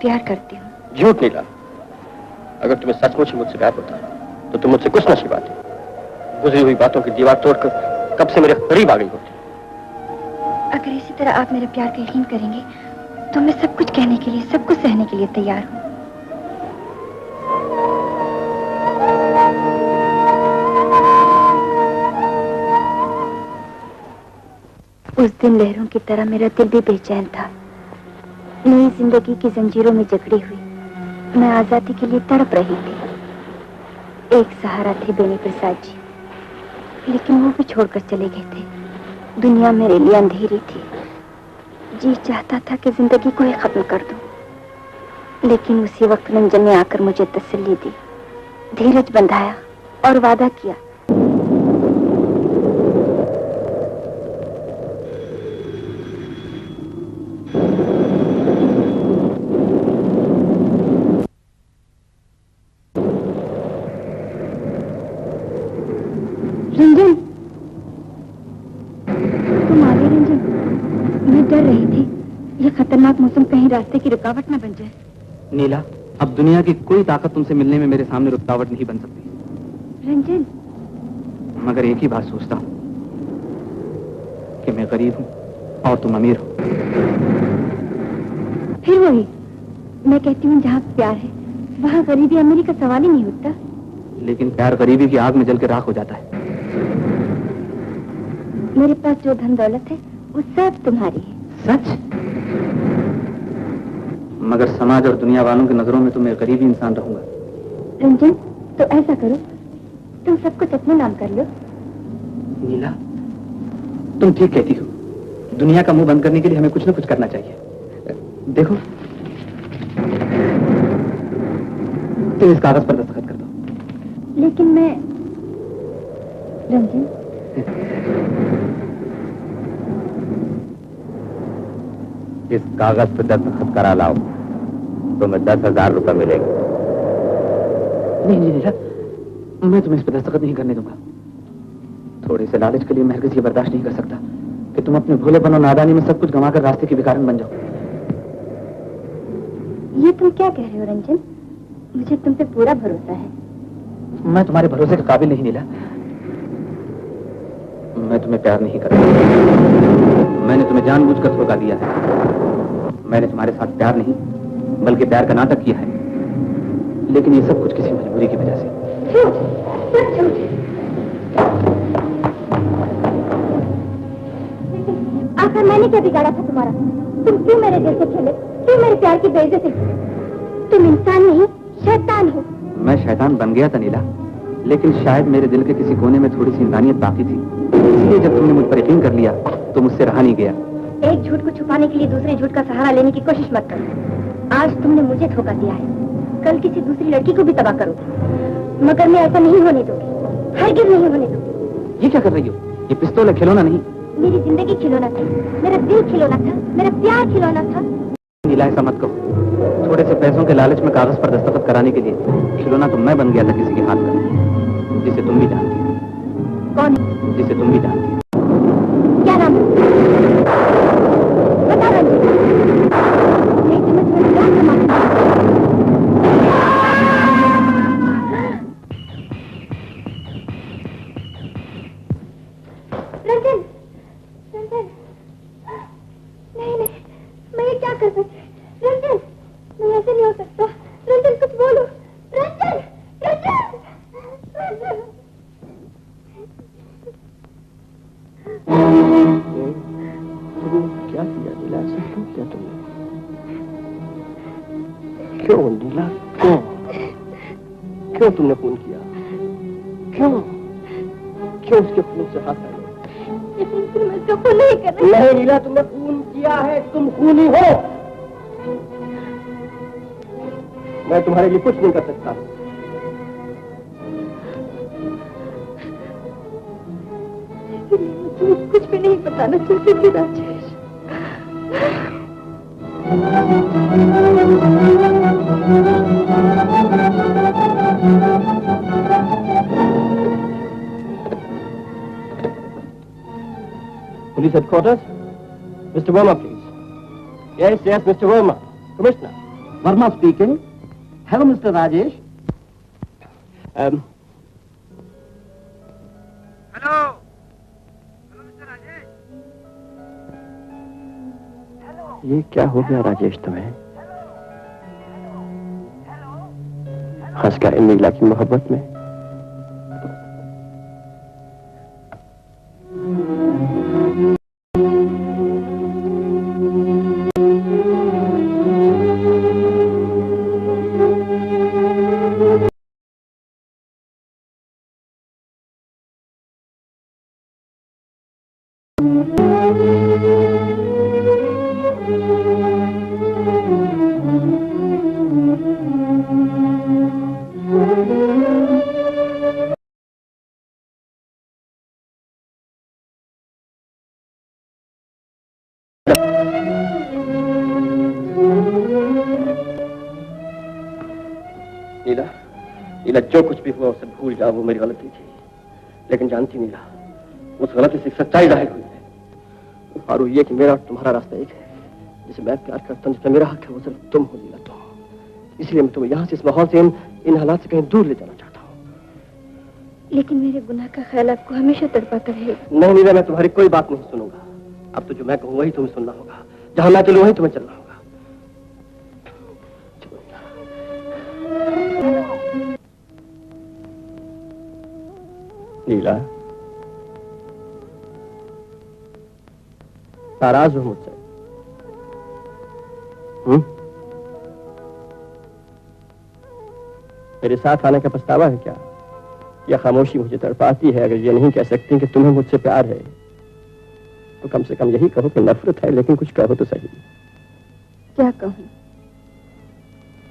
प्यार करती हूँ? झूठ नीला, अगर तुम्हें सचमुच मुझसे प्यार होता तो तुम मुझसे कुछ न छिपाती। गुजरी हुई बातों की दीवार तोड़कर कब से मेरे करीब आ गई होती। अगर इसी तरह आप मेरे प्यार का यकीन करेंगे तो मैं सब कुछ कहने के लिए, सब कुछ सहने के लिए तैयार हूँ। उस दिन लहरों की तरह मेरा दिल भी बेचैन था। नई जिंदगी की जंजीरों में जकड़ी हुई मैं आजादी के लिए तड़प रही थी। एक सहारा थे बेनी प्रसाद जी, लेकिन वो भी छोड़कर चले गए थे। दुनिया मेरे लिए अंधेरी थी। जी चाहता था कि जिंदगी को ही खत्म कर दूं, लेकिन उसी वक्त रंजन ने आकर मुझे तसल्ली दी, धीरज बंधाया और वादा किया। रंजन, तुम आ गए रंजन। मैं डर रही थी यह खतरनाक मौसम कहीं रास्ते की रुकावट न बन जाए। नीला, अब दुनिया की कोई ताकत तुमसे मिलने में मेरे सामने रुकावट नहीं बन सकती। रंजन, मगर एक ही बात सोचता हूँ कि मैं गरीब हूँ और तुम अमीर हो। फिर वही, मैं कहती हूँ जहाँ प्यार है वहाँ गरीबी अमीरी का सवाल ही नहीं उठता। लेकिन प्यार गरीबी की आग में जल के राख हो जाता है। मेरे पास जो धन दौलत है वो सब तुम्हारी है। सच? मगर समाज और दुनिया वालों की नजरों में तो मैं गरीबी इंसान रहूंगा। रंजन, तो ऐसा करो, तुम सब कुछ अपने नाम कर लो। नीला, तुम ठीक कहती हो। दुनिया का मुंह बंद करने के लिए हमें कुछ न कुछ करना चाहिए। देखो, तुम इस कागज पर दस्तखत कर दो। लेकिन मैं रंजन, इस कागज पर दस्तखत करा लाओ, तुम्हें 10,000 रुपए मिलेंगे। नहीं नीला, मैं तुम्हें इस पर दस्तखत नहीं करने दूंगा। थोड़े से लालच के लिए मैं हरगिज़ ये बर्दाश्त नहीं कर सकता कि तुम अपने भोलेपन और नादानी में सब कुछ गंवाकर रास्ते की भिखारन बन जाओ। ये तुम क्या कह रहे हो रंजन? मुझे तुम पे पूरा भरोसा है। मैं तुम्हारे भरोसे के काबिल नहीं नीला। मैं तुम्हें प्यार नहीं करता। मैंने तुम्हें जानबूझकर धोखा दिया है। मैंने तुम्हारे साथ प्यार नहीं बल्कि प्यार का नाटक किया है। लेकिन ये सब कुछ किसी मजबूरी की वजह से। आखिर मैंने क्या बिगाड़ा था तुम्हारा? तुम क्यों मेरे दिल से खेले? क्यों मेरे प्यार की बेइज्जती? तुम इंसान नहीं, शैतान हो। मैं शैतान बन गया था नीला, लेकिन शायद मेरे दिल के किसी कोने में थोड़ी सी इंसानियत बाकी थी। इसलिए जब तुमने मुझ पर यकीन कर लिया तो मुझसे रहा नहीं गया। एक झूठ को छुपाने के लिए दूसरे झूठ का सहारा लेने की कोशिश मत करो। आज तुमने मुझे धोखा दिया है, कल किसी दूसरी लड़की को भी तबाह करोगे, मगर मैं ऐसा नहीं होने दूंगी, हरगिज़ नहीं होने दूंगी। ये क्या कर रही हो? ये पिस्तौल है, खिलौना नहीं। मेरी जिंदगी खिलौना थी, मेरा दिल खिलौना था, मेरा प्यार खिलौना था। नीला, ऐसा मत कहो। थोड़े से पैसों के लालच में कागज पर दस्तखत कराने के लिए खिलौना तो मैं बन गया था किसी के हाथ का, जिसे तुम भी जानती हो। कौन? जिसे तुम भी जानती हो। क्या नाम? बता रंजन, नहीं तो मैं तुम्हें क्या समाप्त। रंजन, रंजन, नहीं नहीं, मैं ये क्या कर सकती? रंजन, मैं ऐसे नहीं हो सकता। रंजन, कुछ बोलो। रंजन, रंजन, रंजन। क्या किया नीला? ऐसा क्यों किया तुमने? क्यों नीला, क्यों? क्यों तुमने खून किया? क्यों? क्यों उसके खून से हाथ डाले? मैं तो खून नहीं कर रही। नहीं नीला, तुमने खून किया है, तुम खूनी हो। मैं तुम्हारे लिए कुछ नहीं कर सकता। कुछ भी नहीं बताना चाहती थी Rajesh. Police headquarters? Mr. Verma, please. Yes, yes, Mr. Verma. Commissioner. Verma speaking. Hello, Mr. Rajesh. Hello. ये क्या हो गया राजेश तुम्हें? हंस गए नीला की मोहब्बत में? नीला, नीला, जो कुछ भी हुआ उसे भूल जाओ, वो मेरी गलती थी। लेकिन जानती नीला, उस गलती से सच्चाई जाहिर हुई है। और वो ये कि मेरा और तुम्हारा रास्ता एक है। जिसे मैं प्यार करता हूँ, जिसमें मेरा हक है, वो सिर्फ तुम हो नीला, तुम। इसलिए मैं तुम्हें यहाँ से, इस माहौल से, इन हालात से कहीं दूर ले जाना चाहता हूँ। लेकिन मेरे गुनाह का ख्याल आपको हमेशा तड़पाता रहेगा। नहीं नीला, मैं तुम्हारी कोई बात नहीं सुनूंगा। अब तो जो मैं कहूँ वही तुम्हें सुनना होगा। जहाँ मैं चलूँ वहीं तुम्हें चलना होगा। नीला, नाराज हो मुझसे? मेरे साथ आने का पछतावा है क्या? या खामोशी मुझे तड़पाती है? अगर ये नहीं कह सकती कि तुम्हें मुझसे प्यार है तो कम से कम यही कहो कि नफरत है, लेकिन कुछ कहो तो सही। क्या कहूं,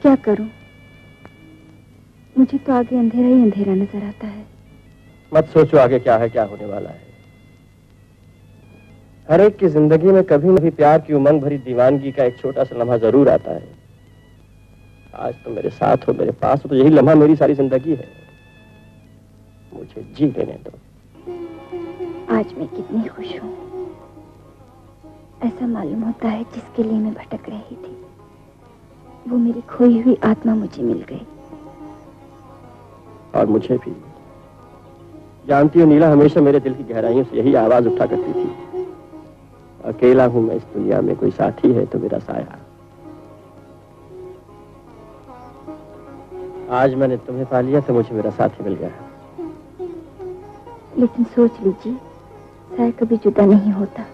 क्या करूं? मुझे तो आगे अंधेरा ही अंधेरा नजर आता है। मत सोचो आगे क्या है, क्या होने वाला है। हर एक की जिंदगी में कभी न कभी प्यार की उमंग भरी दीवानगी का एक छोटा सा लम्हा जरूर आता है। आज तुम मेरे साथ हो, मेरे पास हो, तो यही लम्हा मेरी सारी जिंदगी है। मुझे जी लेने दो। आज मैं कितनी खुश हूँ। ऐसा मालूम होता है जिसके लिए मैं भटक रही थी, वो मेरी खोई हुई आत्मा मुझे मिल गई। और मुझे भी। जानती हो नीला, हमेशा मेरे दिल की गहराइयों से यही आवाज उठा करती थी, अकेला हूं मैं इस दुनिया में, कोई साथी है तो मेरा साया। आज मैंने तुम्हें पा लिया तो मुझे मेरा साथी मिल गया। लेकिन सोच लीजिए, साया कभी जुदा नहीं होता।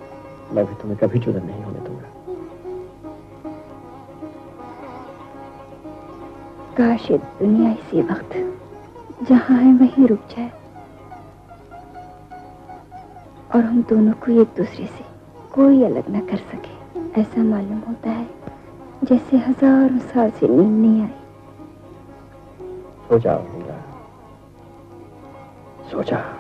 मैं भी तुम्हें कभी जुदा नहीं होने दूंगा। काश ये दुनिया इसी वक्त जहां है वहीं रुक जाए और हम दोनों को एक दूसरे से कोई अलग न कर सके। ऐसा मालूम होता है जैसे हजारों साल से नींद नहीं आई। सो जाओ नीला, सो जाओ।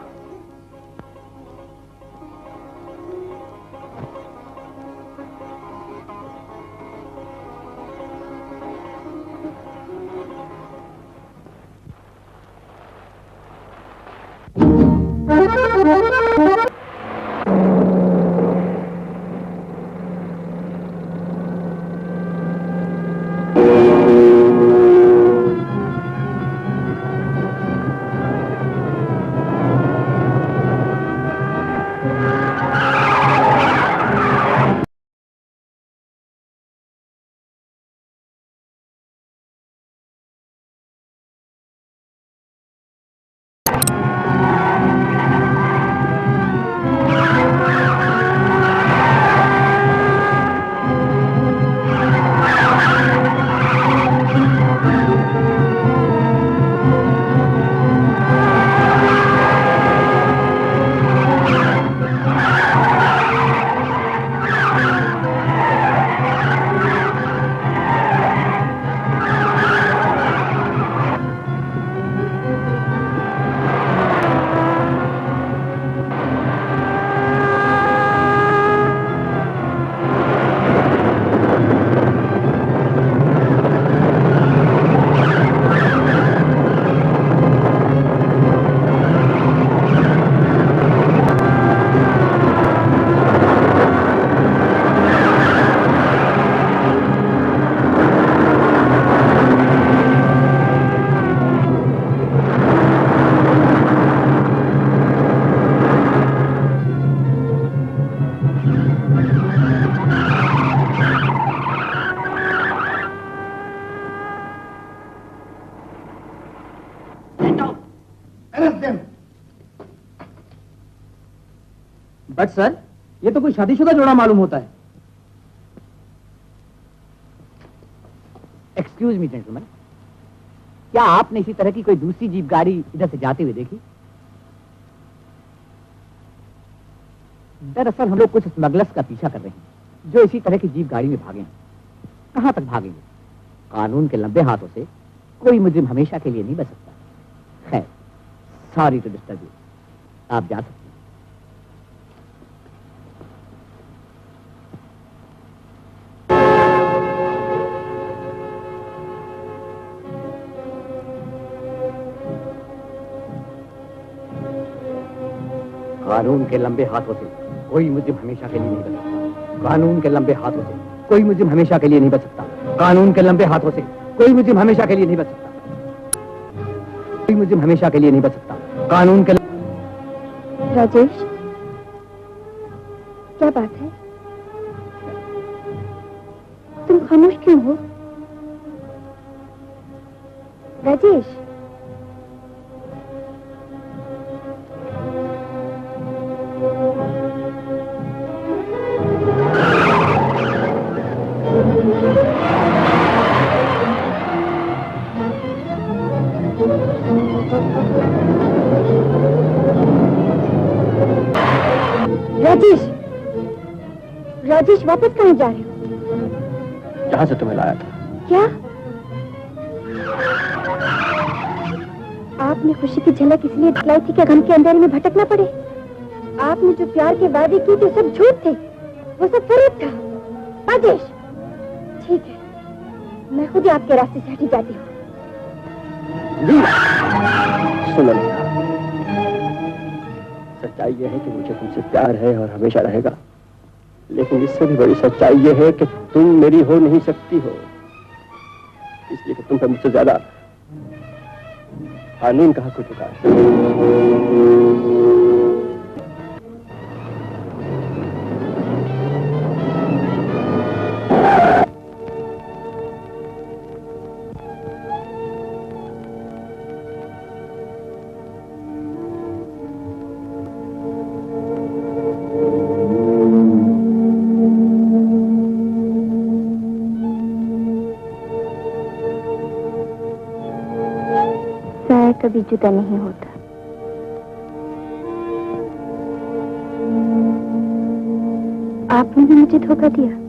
बट सर, ये तो कोई शादीशुदा जोड़ा मालूम होता है। एक्सक्यूज मी जेंटलमैन, क्या आपने इसी तरह की कोई दूसरी जीप गाड़ी इधर से जाते हुए देखी? दरअसल हम लोग कुछ स्मगलर्स का पीछा कर रहे हैं जो इसी तरह की जीप गाड़ी में भागे हैं। कहां तक भागेंगे? कानून के लंबे हाथों से कोई मुजरिम हमेशा के लिए नहीं बच सकता। खैर, सॉरी टू डिस्टर्ब यू, आप जा सकते हैं। कानून के लंबे हाथों से कोई मुजरिम हमेशा के लिए नहीं बच सकता। कानून के लंबे हाथों से कोई मुजरिम हमेशा के लिए नहीं बच सकता। कानून के लंबे हाथों से कोई मुजरिम हमेशा के लिए नहीं बच सकता। कोई मुजरिम हमेशा के लिए नहीं बच सकता। कानून के राजेश, क्या बात है? तुम खामोश क्यों हो? राजेश, राजेश वापस कहाँ जा रहे हो? जहाँ से तुम्हें लाया था। क्या आपने खुशी की झलक इसलिए दिखलाई थी कि गम के अंधेरे में भटकना पड़े? आपने जो प्यार के वादे किए थे सब झूठ थे, वो सब फरेब था। राजेश, ठीक है, मैं खुद ही आपके रास्ते से हटी जाती हूँ। सुनो नीला, सच्चाई यह है कि मुझे तुमसे प्यार है और हमेशा रहेगा, लेकिन इससे भी बड़ी सच्चाई यह है कि तुम मेरी हो नहीं सकती हो, इसलिए कि तुम पे मुझसे ज्यादा कानून का हक हो चुका है। कभी जुदा नहीं होता। आपने भी मुझे धोखा दिया।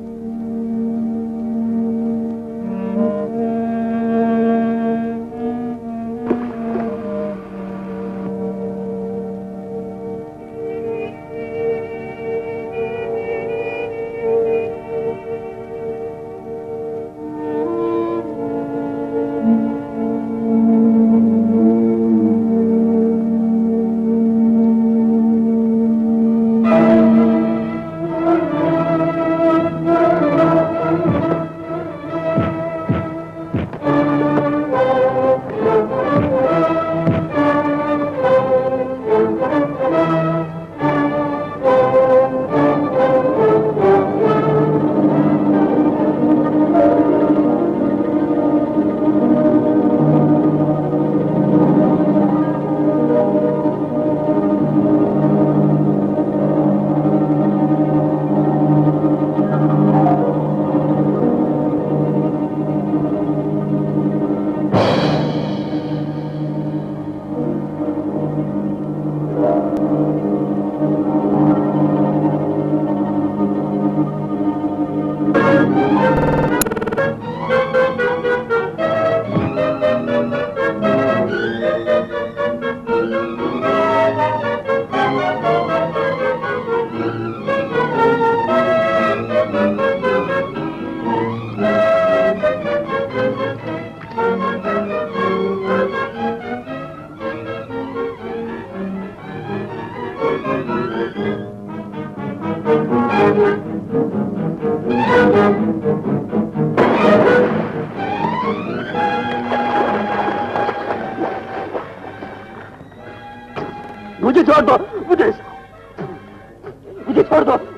मुझे छोड़ दो,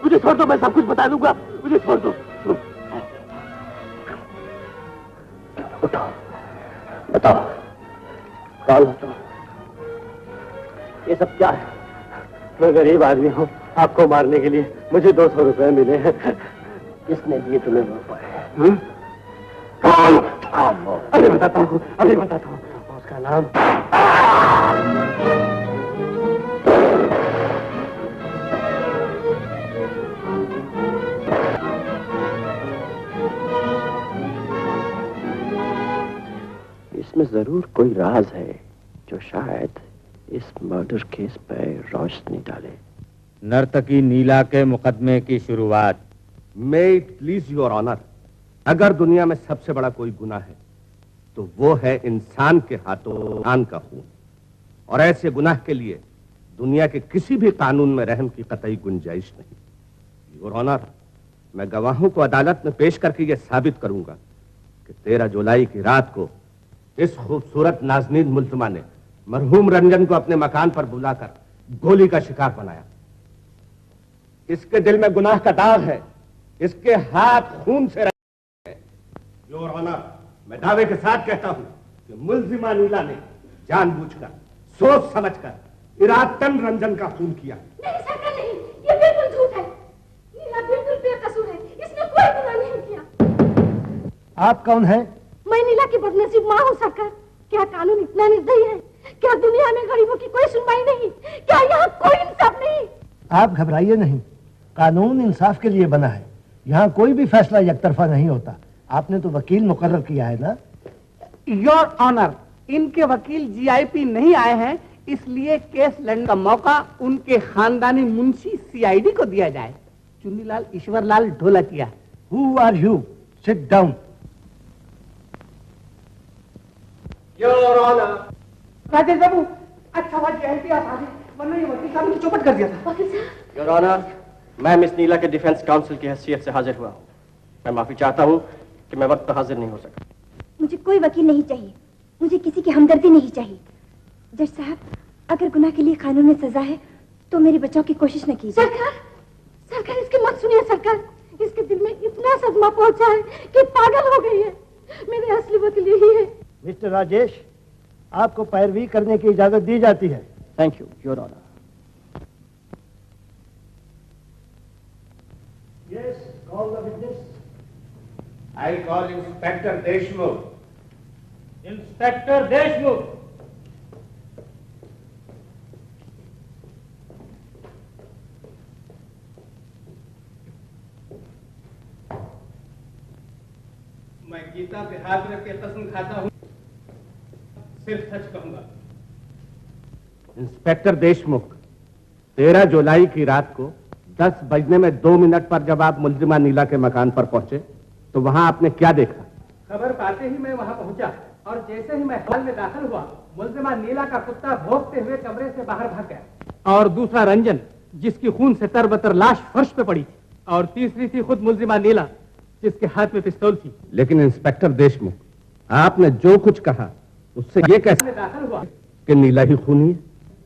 मुझे छोड़ दो, मैं सब कुछ बता दूंगा, मुझे छोड़ दो। उठो, बताओ कौन हो तुम? ये सब क्या है? मैं गरीब आदमी हूँ, आपको मारने के लिए मुझे 200 रुपए मिले हैं। किसने दिए तुम्हें रुपए? अभी बताता हूँ, उसका नाम इसमें जरूर कोई राज है जो शायद इस मर्डर केस पर रोशनी डाले। नर्तकी नीला के मुकदमे की शुरुआत। May it please your honour, अगर दुनिया में सबसे बड़ा कोई गुनाह है तो वो है इंसान के हाथों इंसान का खून, और ऐसे गुनाह के लिए दुनिया के किसी भी कानून में रहम की कतई गुंजाइश नहीं। योर ऑनर, मैं गवाहों को अदालत में पेश करके यह साबित करूंगा कि 13 जुलाई की रात को इस खूबसूरत नाज़नीन मुल्ज़िमा ने मरहूम रंजन को अपने मकान पर बुलाकर गोली का शिकार बनाया। इसके दिल में गुनाह का दाग है, इसके हाथ खून से रंगे हैं। योर ऑनर, मैं दावे के साथ कहता हूं कि मुल्ज़िमा नीला ने जानबूझकर, सोच समझकर इरादतन रंजन का खून किया। नहीं सरकार, नहीं, ये बिल्कुल झूठ है। नीला बिल्कुल बेकसूर है, इसने कोई गुनाह नहीं किया। आप कौन हैं? मैं नीला की बदनसीब माँ हूँ सरकार। क्या कानून इतना निर्दयी है? क्या दुनिया में गरीबों की कोई सुनवाई नहीं? क्या यहाँ कोई इंसाफ नहीं? आप घबराइए नहीं, कानून इंसाफ के लिए बना है। यहाँ कोई भी फैसला एकतरफा नहीं होता। आपने तो वकील मुकर्रर किया है ना? योर ऑनर, इनके वकील जीआईपी नहीं आए हैं, इसलिए केस लड़ने का मौका उनके खानदानी मुंशी सीआईडी को दिया जाए। Chunnilal Ishwarlal Dholakia. Who are you? Sit down. Your honour. Rajesh Babu, अच्छा हुआ जीआईपी आप आ गए, वरना ये वकील साहब ने चौपट कर दिया था। वकील साहब। योर ऑनर, मैं मिस नीला के डिफेंस काउंसिल की हैसियत से हाजिर हुआ हूँ। मैं माफी चाहता हूँ कि मैं वक्त पर हाजिर नहीं हो सका। मुझे कोई वकील नहीं चाहिए, मुझे किसी की हमदर्दी नहीं चाहिए। जज साहब, अगर गुनाह के लिए कानून में सजा है तो मेरी बचाव की कोशिश न कीजिए। सरकार इसकी मत सुनिए सरकार। इसके दिल में इतना सदमा पहुंचा है कि पागल हो गई है। मेरे असली वकील यही है। मिस्टर राजेश, आपको पैरवी करने की इजाजत दी जाती है। Thank you your honour. Yes, call the witness. I'll call Inspector Deshmukh. Inspector Deshmukh. मैं गीता पे हाथ रख के कसम खाता हूँ, सिर्फ सच कहूंगा। इंस्पेक्टर देशमुख, 13 जुलाई की रात को 10 बजने में 2 मिनट पर जब आप मुलजिमा नीला के मकान पर पहुंचे तो वहां आपने क्या देखा? खबर पाते ही मैं वहां पहुंचा और जैसे ही मैं हॉल में दाखिल हुआ, मुलजिमा नीला का कुत्ता भौंकते हुए कमरे से बाहर भाग गया, और दूसरा रंजन जिसकी खून से तरबतर लाश फर्श पे पड़ी थी, और तीसरी थी खुद मुलजिमा नीला जिसके हाथ में पिस्तौल थी। लेकिन इंस्पेक्टर देशमुख, आपने जो कुछ कहा उससे ये कैसे दाखिल हुआ कि नीला ही खूनी है?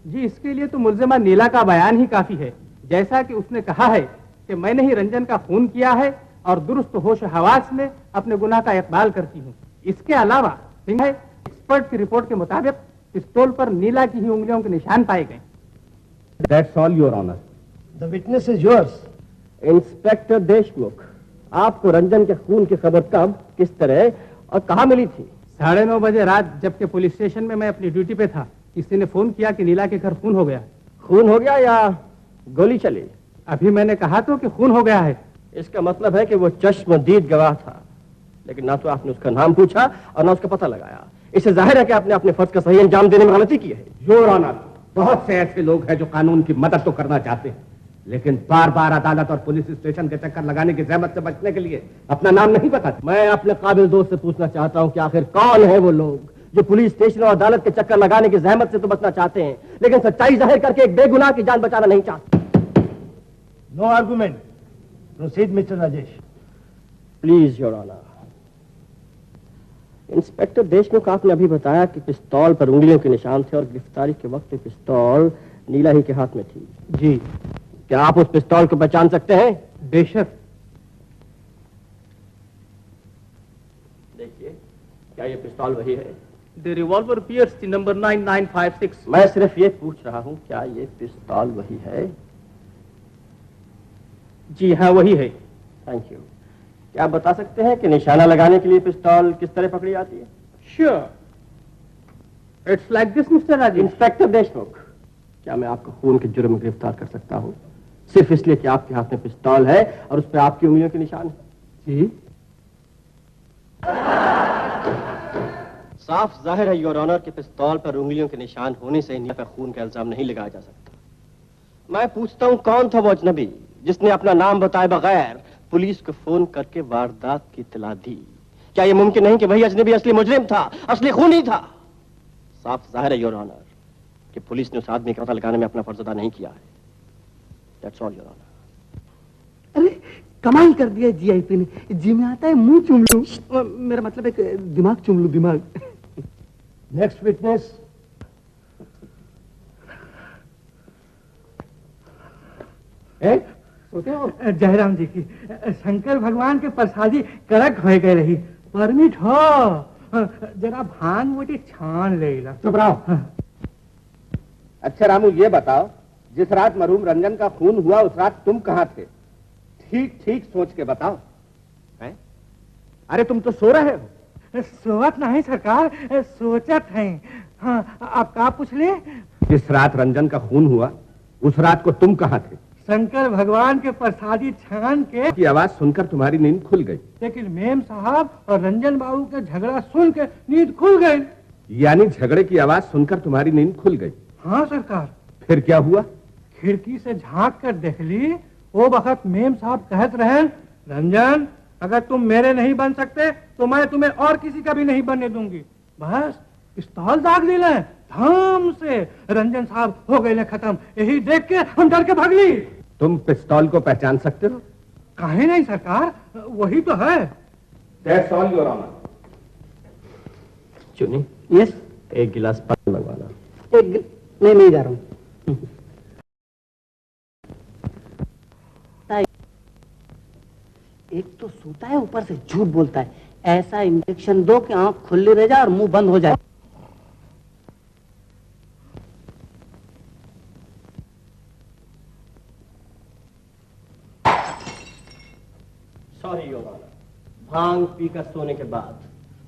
जी, इसके लिए तो मुलजिमा नीला का बयान ही काफी है। जैसा कि उसने कहा है कि मैंने ही रंजन का खून किया है और दुरुस्त होश हवास में अपने गुनाह का इकबाल करती हूँ। इसके अलावा एक्सपर्ट की रिपोर्ट के मुताबिक पिस्तौल पर नीला की ही उंगलियों के निशान पाए गए। That's all, Your Honor. The witness is yours. Inspector Deshmukh, आपको रंजन के खून की खबर कब, किस तरह और कहाँ मिली थी? 9:30 बजे रात, जबकि पुलिस स्टेशन में मैं अपनी ड्यूटी पे था, किसी ने फोन किया कि नीला के घर खून हो गया। खून हो गया या गोली चली? अभी मैंने कहा तो कि खून हो गया है। इसका मतलब है कि वो चश्मदीद गवाह था, लेकिन ना तो आपने उसका नाम पूछा और ना उसका पता लगाया। इससे जाहिर है कि आपने अपने फर्ज का सही अंजाम देने में गलती की है। योर ऑनर, बहुत से ऐसे लोग हैं जो कानून की मदद तो करना चाहते हैं, लेकिन बार बार अदालत और पुलिस स्टेशन के चक्कर लगाने की जहमत से बचने के लिए अपना नाम नहीं बताते। मैं अपने काबिल दोस्त से पूछना चाहता हूँ कि आखिर कौन है वो लोग जो पुलिस स्टेशन और अदालत के चक्कर लगाने की जहमत से तो बचना चाहते हैं, लेकिन सच्चाई जाहिर करके एक बेगुनाह की जान बचाना नहीं चाहते। No argument. Proceed mister Rajesh. Please your honour. Inspector Deshmukh, आपने अभी बताया कि पिस्तौल पर उंगलियों के निशान थे और गिरफ्तारी के वक्त पिस्तौल नीला ही के हाथ में थी। जी। क्या आप उस पिस्तौल को पहचान सकते हैं? बेशक। देखिए, क्या ये पिस्तौल वही है? The revolver bears the number 9956। मैं सिर्फ ये पूछ रहा हूँ, क्या ये पिस्तौल वही है? जी हाँ, वही है। Thank you. क्या आप बता सकते हैं कि निशाना लगाने के लिए पिस्तौल किस तरह पकड़ी जाती है? Sure, it's like this mister Rajesh. Inspector Deshmukh, क्या मैं आपको खून के जुर्म में गिरफ्तार कर सकता हूँ सिर्फ इसलिए कि आपके हाथ में पिस्तौल है और उस पर आपकी उंगलियों के निशान है? जी। साफ जाहिर है योर ऑनर कि पिस्तौल पर उंगलियों के निशान होने से नीला पर खून का इल्जाम नहीं लगाया जा सकता। मैं पूछता हूँ, कौन था वो अजनबी जिसने अपना नाम बताए बगैर पुलिस को फोन करके वारदात की इत्तला दी? क्या यह मुमकिन नहीं कि वही अजनबी असली मुजरिम था, असली खूनी था? साफ जाहिर है योर ऑनर कि पुलिस ने उस आदमी का पता लगाने में अपना फर्ज अदा नहीं किया है। That's all your honour. अरे कमाल कर दिया जीआईपी ने। जी में आता है मुंह चूम लूं, मेरा मतलब एक दिमाग चूम लूं, दिमाग। Next witness. जयराम जी की शंकर भगवान के प्रसादी कड़क हो गए रही। परमिट हो जरा भांग मोटी छान लेला। चुप रहो। अच्छा रामू, ये बताओ, जिस रात मरहूम रंजन का खून हुआ उस रात तुम कहाँ थे? ठीक ठीक सोच के बताओ। हैं? अरे तुम तो सो रहे हो। सोवत नहीं सरकार, सोचत है। हाँ, आप क्या पूछ ले? जिस रात रंजन का खून हुआ उस रात को तुम कहाँ थे? शंकर भगवान के प्रसादी छान के की आवाज सुनकर तुम्हारी नींद खुल गई। लेकिन मेम साहब और रंजन बाबू के झगड़ा सुन के नींद खुल गई। यानी झगड़े की आवाज सुनकर तुम्हारी नींद खुल गई? हाँ सरकार। फिर क्या हुआ? खिड़की से झांक कर देख ली, वो वक्त मेम साहब कहत रहे, रंजन अगर तुम मेरे नहीं बन सकते तो मैं तुम्हें और किसी का भी नहीं बनने दूंगी। बस पिस्तौल दाग दिले, धाम से रंजन साहब हो गए खत्म। यही देख के हम डर के भाग ली। तुम पिस्तौल को पहचान सकते हो? काहे नहीं सरकार, वही तो है। That's all, Your Honor. चुनी, यस, एक गिलास पानी मंगवाना। नहीं जा रहा हूँ। एक तो सोता है, ऊपर से झूठ बोलता है। ऐसा इंजेक्शन दो कि आंख खुली रह जाए और मुंह बंद हो जाए। सॉरी योर ऑनर, भांग पीकर सोने के बाद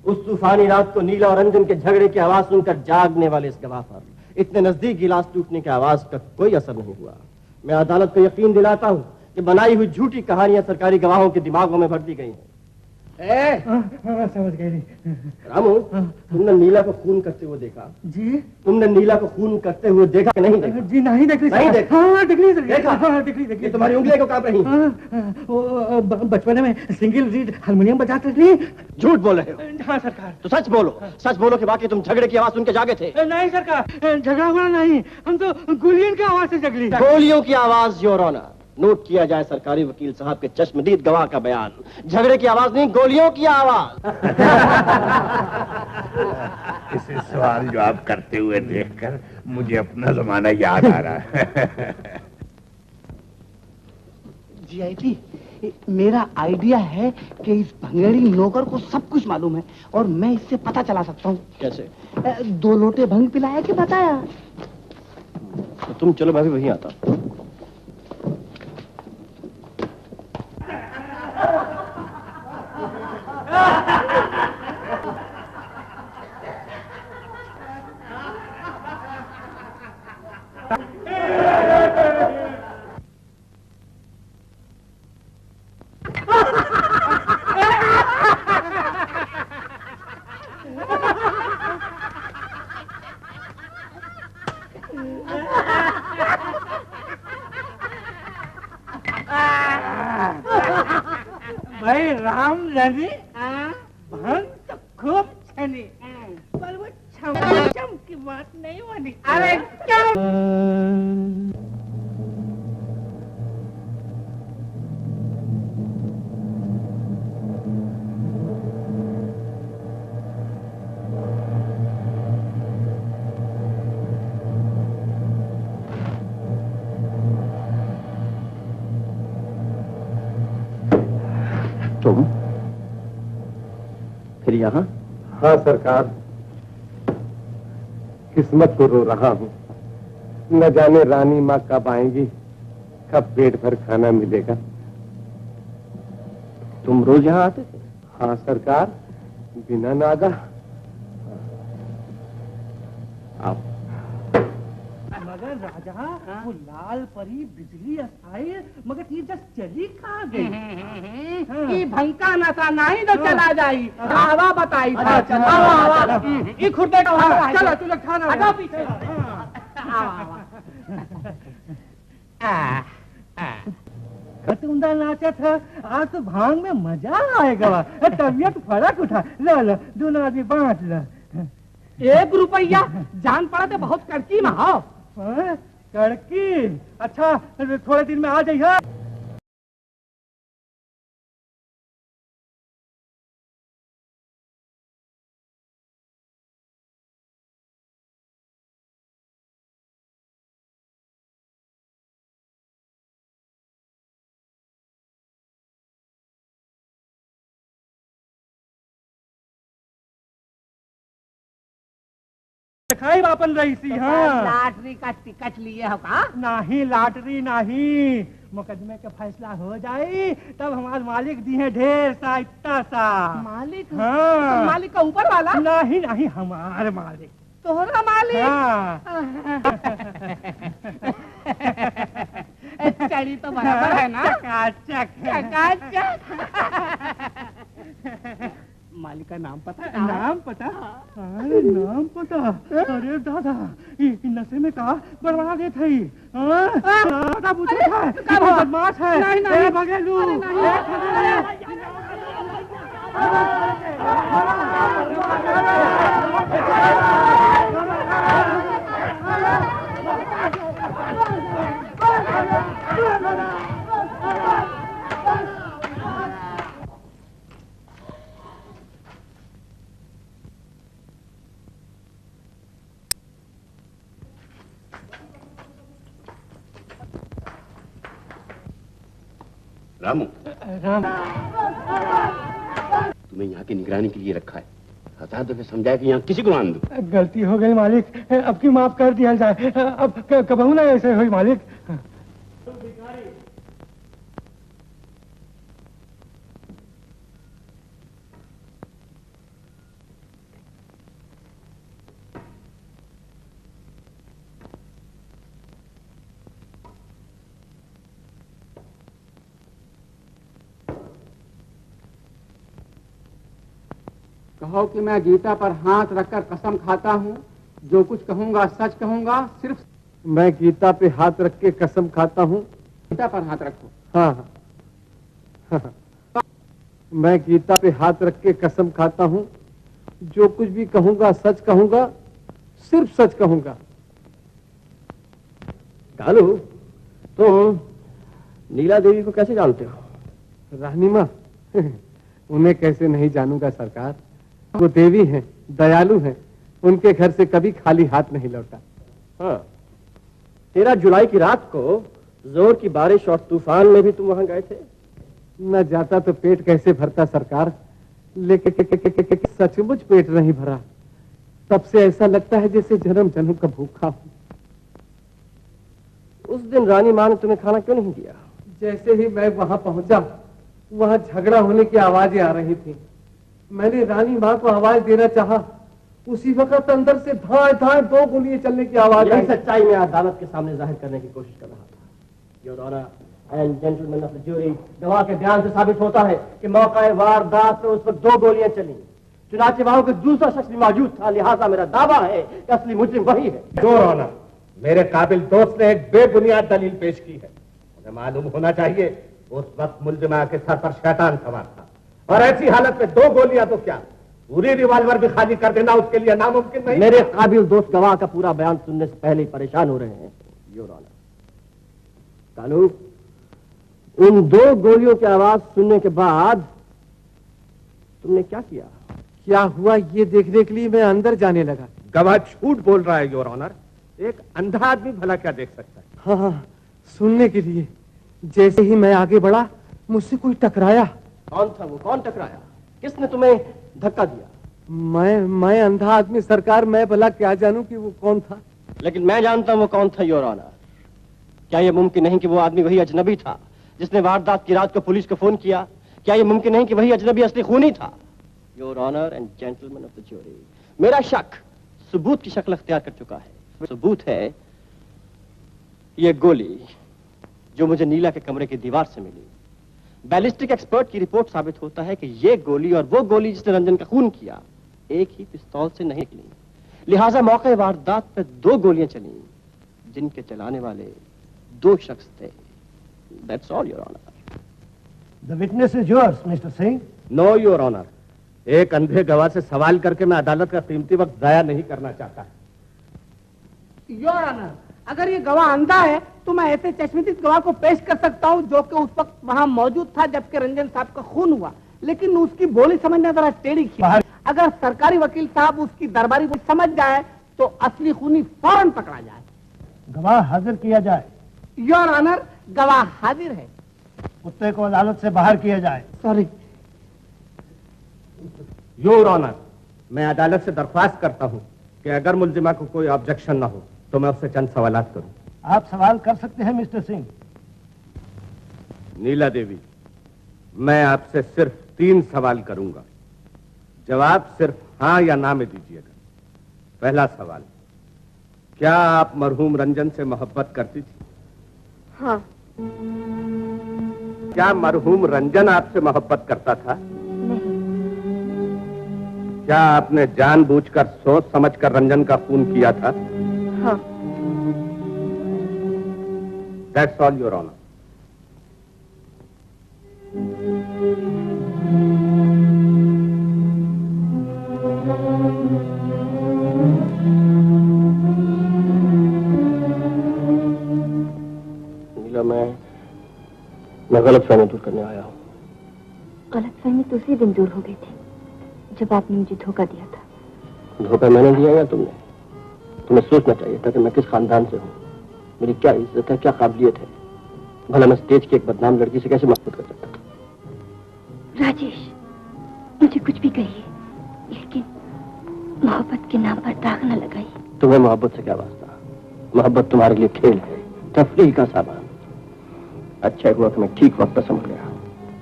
उस तूफानी रात को नीला और रंजन के झगड़े की आवाज सुनकर जागने वाले इस गवाह पर इतने नजदीक गिलास टूटने की आवाज का कोई असर नहीं हुआ। मैं अदालत को यकीन दिलाता हूं कि बनाई हुई झूठी कहानियां सरकारी गवाहों के दिमागों में भर दी गई हैं। समझ गई। रामू, तुमने नीला को खून करते हुए देखा? जी। तुमने नीला को खून करते हुए देखा कि नहीं देखा? जी नहीं देख नहीं देखा? हाँ देख ली। देखा? हाँ देख ली। तुम्हारी उंगलियां क्यों कांप रही? वो बचपन में सिंगल रीड हारमोनियम बजाते थे। झूठ बोल रहे हो? हाँ सरकार। तो सच बोलो कि वाकई तुम झगड़े की आवाज सुन के जागे थे? नहीं सरकार, झगड़ा हुआ नहीं, हम तो गोलियों की आवाज से जगली। गोलियों की आवाज योर ऑनर। नोट किया जाए सरकारी वकील साहब के चश्मदीद गवाह का बयान। झगड़े की आवाज नहीं, गोलियों की आवाज। इसे सवाल जवाब करते हुए देखकर मुझे अपना जमाना याद आ रहा है। जीआईटी, मेरा आइडिया है कि इस भंगेड़ी नौकर को सब कुछ मालूम है और मैं इससे पता चला सकता हूँ। कैसे? 2 लोटे भंग पिलाया कि बताया? तो तुम चलो, मैं भी वहीं आता हूँ। भाई राम जानी भंग तो खूब छनी, पर वो छम की बात नहीं मानी। अरे क्या तुम फिर यहाँ? हाँ सरकार, किस्मत को रो रहा हूँ। न जाने रानी माँ कब आएंगी, कब पेट भर खाना मिलेगा। तुम रोज यहाँ आते थे? हाँ सरकार, बिना नागा। आओ। मगर राजा, वो लाल परी बिजली आई, मगर ये जस्ट चली कहाँ गई? ये भंका नशा नहीं तो चला जाई। हवा बताई। ये खुर्दे का चलो तू लोग खाना हटाओ पीछे। खतुंदा नाचा था, आज तो भांग में मजा आएगा। तबीयत फर्क उठा। लो लो, दोनों आदमी बांट लो। 1 रुपया जान पड़ा तो बहुत कड़की में। हाँ कड़की? अच्छा थोड़े दिन में आ जाइए। खाई बापन रही सी। हाँ लॉटरी का टिकट लिए हो का? नहीं लॉटरी नहीं, मुकदमे का फैसला हो जाए तब हमारे मालिक दी है ढेर सा, इतना सा। मालिक? हाँ। तो मालिक का ऊपर वाला? नहीं नहीं, हमारे मालिक। तोहरा मालिक? हाँ। चढ़ी तो बराबर है ना? चकाचक चकाचक। मालिक का नाम पता? नाम पता? अरे नाम पता? अरे दादा नशे में कहा बड़बड़ा देते ही दादा पूछे था कि वो बदमाश है। नहीं बघेलू रामू, राम, तुम्हें यहाँ की निगरानी के लिए रखा है। 1000 दफे समझाया कि यहाँ किसी को आन दो। गलती हो गई मालिक, अब की माफ कर दिया जाए। अब कबहू ना ऐसे हुई मालिक। कहो कि मैं गीता पर हाथ रखकर कसम खाता हूँ, जो कुछ कहूँगा सच कहूँगा। सिर्फ मैं गीता पे हाथ रख के कसम खाता हूँ। गीता पर हाथ रखो। हाँ हाँ, मैं गीता पे हाथ रख के कसम खाता हूँ, जो कुछ भी कहूँगा सच कहूँगा, सिर्फ सच कहूँगा। कालू, तुम नीला देवी को कैसे जानते हो? रानी माँ, उन्हें कैसे नहीं जानूंगा सरकार। वो देवी हैं, दयालु हैं, उनके घर से कभी खाली हाथ नहीं लौटा। हाँ, 13 जुलाई की रात को जोर की बारिश और तूफान में भी तुम वहां गए थे? न जाता तो पेट कैसे भरता सरकार, लेकिन सचमुच पेट नहीं भरा। तब से ऐसा लगता है जैसे जन्म जन्म का भूखा हूं। उस दिन रानी मां ने तुम्हें खाना क्यों नहीं दिया? जैसे ही मैं वहां पहुंचा, वहां झगड़ा होने की आवाजें आ रही थी। मैंने रानी मां को आवाज देना चाहा, उसी वक्त अंदर से धाए धाए 2 गोलियां चलने की आवाज आई। सच्चाई में अदालत के सामने जाहिर करने की कोशिश कर रहा था। Your honour and gentleman of the jury, गवाह के बयान से साबित होता है कि मौका वारदात में उस वक्त 2 गोलियां चली। चुनाचे वहां के दूसरा शख्स भी मौजूद था, लिहाजा मेरा दावा है कि असली मुजरिम वही है। योर ऑनर, मेरे काबिल दोस्त ने एक बेबुनियाद दलील पेश की है। उन्हें मालूम होना चाहिए उस वक्त मुलजिमा के सर पर शैतान सवार था, और ऐसी हालत में 2 गोलियां तो क्या, पूरी रिवॉल्वर भी खाली कर देना उसके लिए नामुमकिन नहीं। मेरे काबिल दोस्त गवाह का पूरा बयान सुनने से पहले ही परेशान हो रहे हैं। योर ऑनर, कानू, उन 2 गोलियों की आवाज सुनने के बाद तुमने क्या किया? क्या हुआ ये देखने के लिए मैं अंदर जाने लगा। गवाह झूठ बोल रहा है योर ऑनर, एक अंधा आदमी भला क्या देख सकता है? हाँ हाँ, सुनने के लिए। जैसे ही मैं आगे बढ़ा, मुझसे कोई टकराया। कौन था वो? कौन टकराया? किसने तुम्हें धक्का दिया? मैं अंधा आदमी सरकार, मैं भला क्या जानूं कि वो कौन था। लेकिन मैं जानता हूं वो कौन था योर ऑनर। क्या यह मुमकिन नहीं कि वो आदमी वही अजनबी था जिसने वारदात की रात को पुलिस को फोन किया? क्या यह मुमकिन नहीं कि वही अजनबी असली खूनी था? Your honour and gentleman of the jury, मेरा शक सबूत की शक्ल अख्तियार कर चुका है। सबूत है ये गोली जो मुझे नीला के कमरे की दीवार से मिली। बैलिस्टिक एक्सपर्ट की रिपोर्ट साबित होता है कि ये गोली और वो गोली जिसने रंजन का खून किया एक ही पिस्तौल से नहीं निकली। लिहाजा मौके वारदात पे 2 गोलियां चली, जिनके चलाने वाले 2 शख्स थे। That's all your honour. The witness is yours mister Singh. No your honour, एक अंधे गवाह से सवाल करके मैं अदालत का कीमती वक्त जाया नहीं करना चाहता। योर ऑनर, अगर ये गवाह अंधा है तो मैं ऐसे चश्मदीद गवाह को पेश कर सकता हूँ जो कि उस वक्त वहाँ मौजूद था जबकि रंजन साहब का खून हुआ, लेकिन उसकी बोली समझना जरा टेढ़ी की। अगर सरकारी वकील साहब उसकी दरबारी बोली समझ जाए तो असली खूनी फौरन पकड़ा जाए। गवाह हाजिर किया जाए। योर ऑनर, गवाह हाजिर है। कुत्ते को अदालत से बाहर किया जाए। सॉरी योर ऑनर, मैं अदालत से दरख्वास्त करता हूँ कि अगर मुलजिमा को कोई ऑब्जेक्शन ना हो तो मैं उससे चंद सवालात करूं। आप सवाल कर सकते हैं मिस्टर सिंह। नीला देवी, मैं आपसे सिर्फ 3 सवाल करूंगा, जवाब सिर्फ हाँ या ना में दीजिएगा। पहला सवाल, क्या आप मरहूम रंजन से मोहब्बत करती थी? हाँ। क्या मरहूम रंजन आपसे मोहब्बत करता था? नहीं। क्या आपने जानबूझकर सोच समझकर रंजन का खून किया था? हाँ। That's all, Your Honor. नीला, मैं गलतफहमी दूर करने आया हूँ। गलतफहमी तो उसी दिन दूर हो गई थी जब आपने मुझे धोखा दिया था। धोखा मैंने दिया या तुमने? तुम्हें सोचना चाहिए था कि मैं किस खानदान से हूँ, मेरी क्या इज्जत है, क्या काबिलियत है। भला मैं स्टेज की एक बदनाम लड़की से कैसे मोहब्बत कर सकता था? राजेश, मुझे कुछ भी कहिए, लेकिन मोहब्बत के नाम पर दाग न लगाइए। तुम्हें मोहब्बत से क्या वास्ता? मोहब्बत तुम्हारे लिए खेल है, तफरीह का सामान। अच्छा हुआ कि मैं ठीक वक्त पर समझ गया।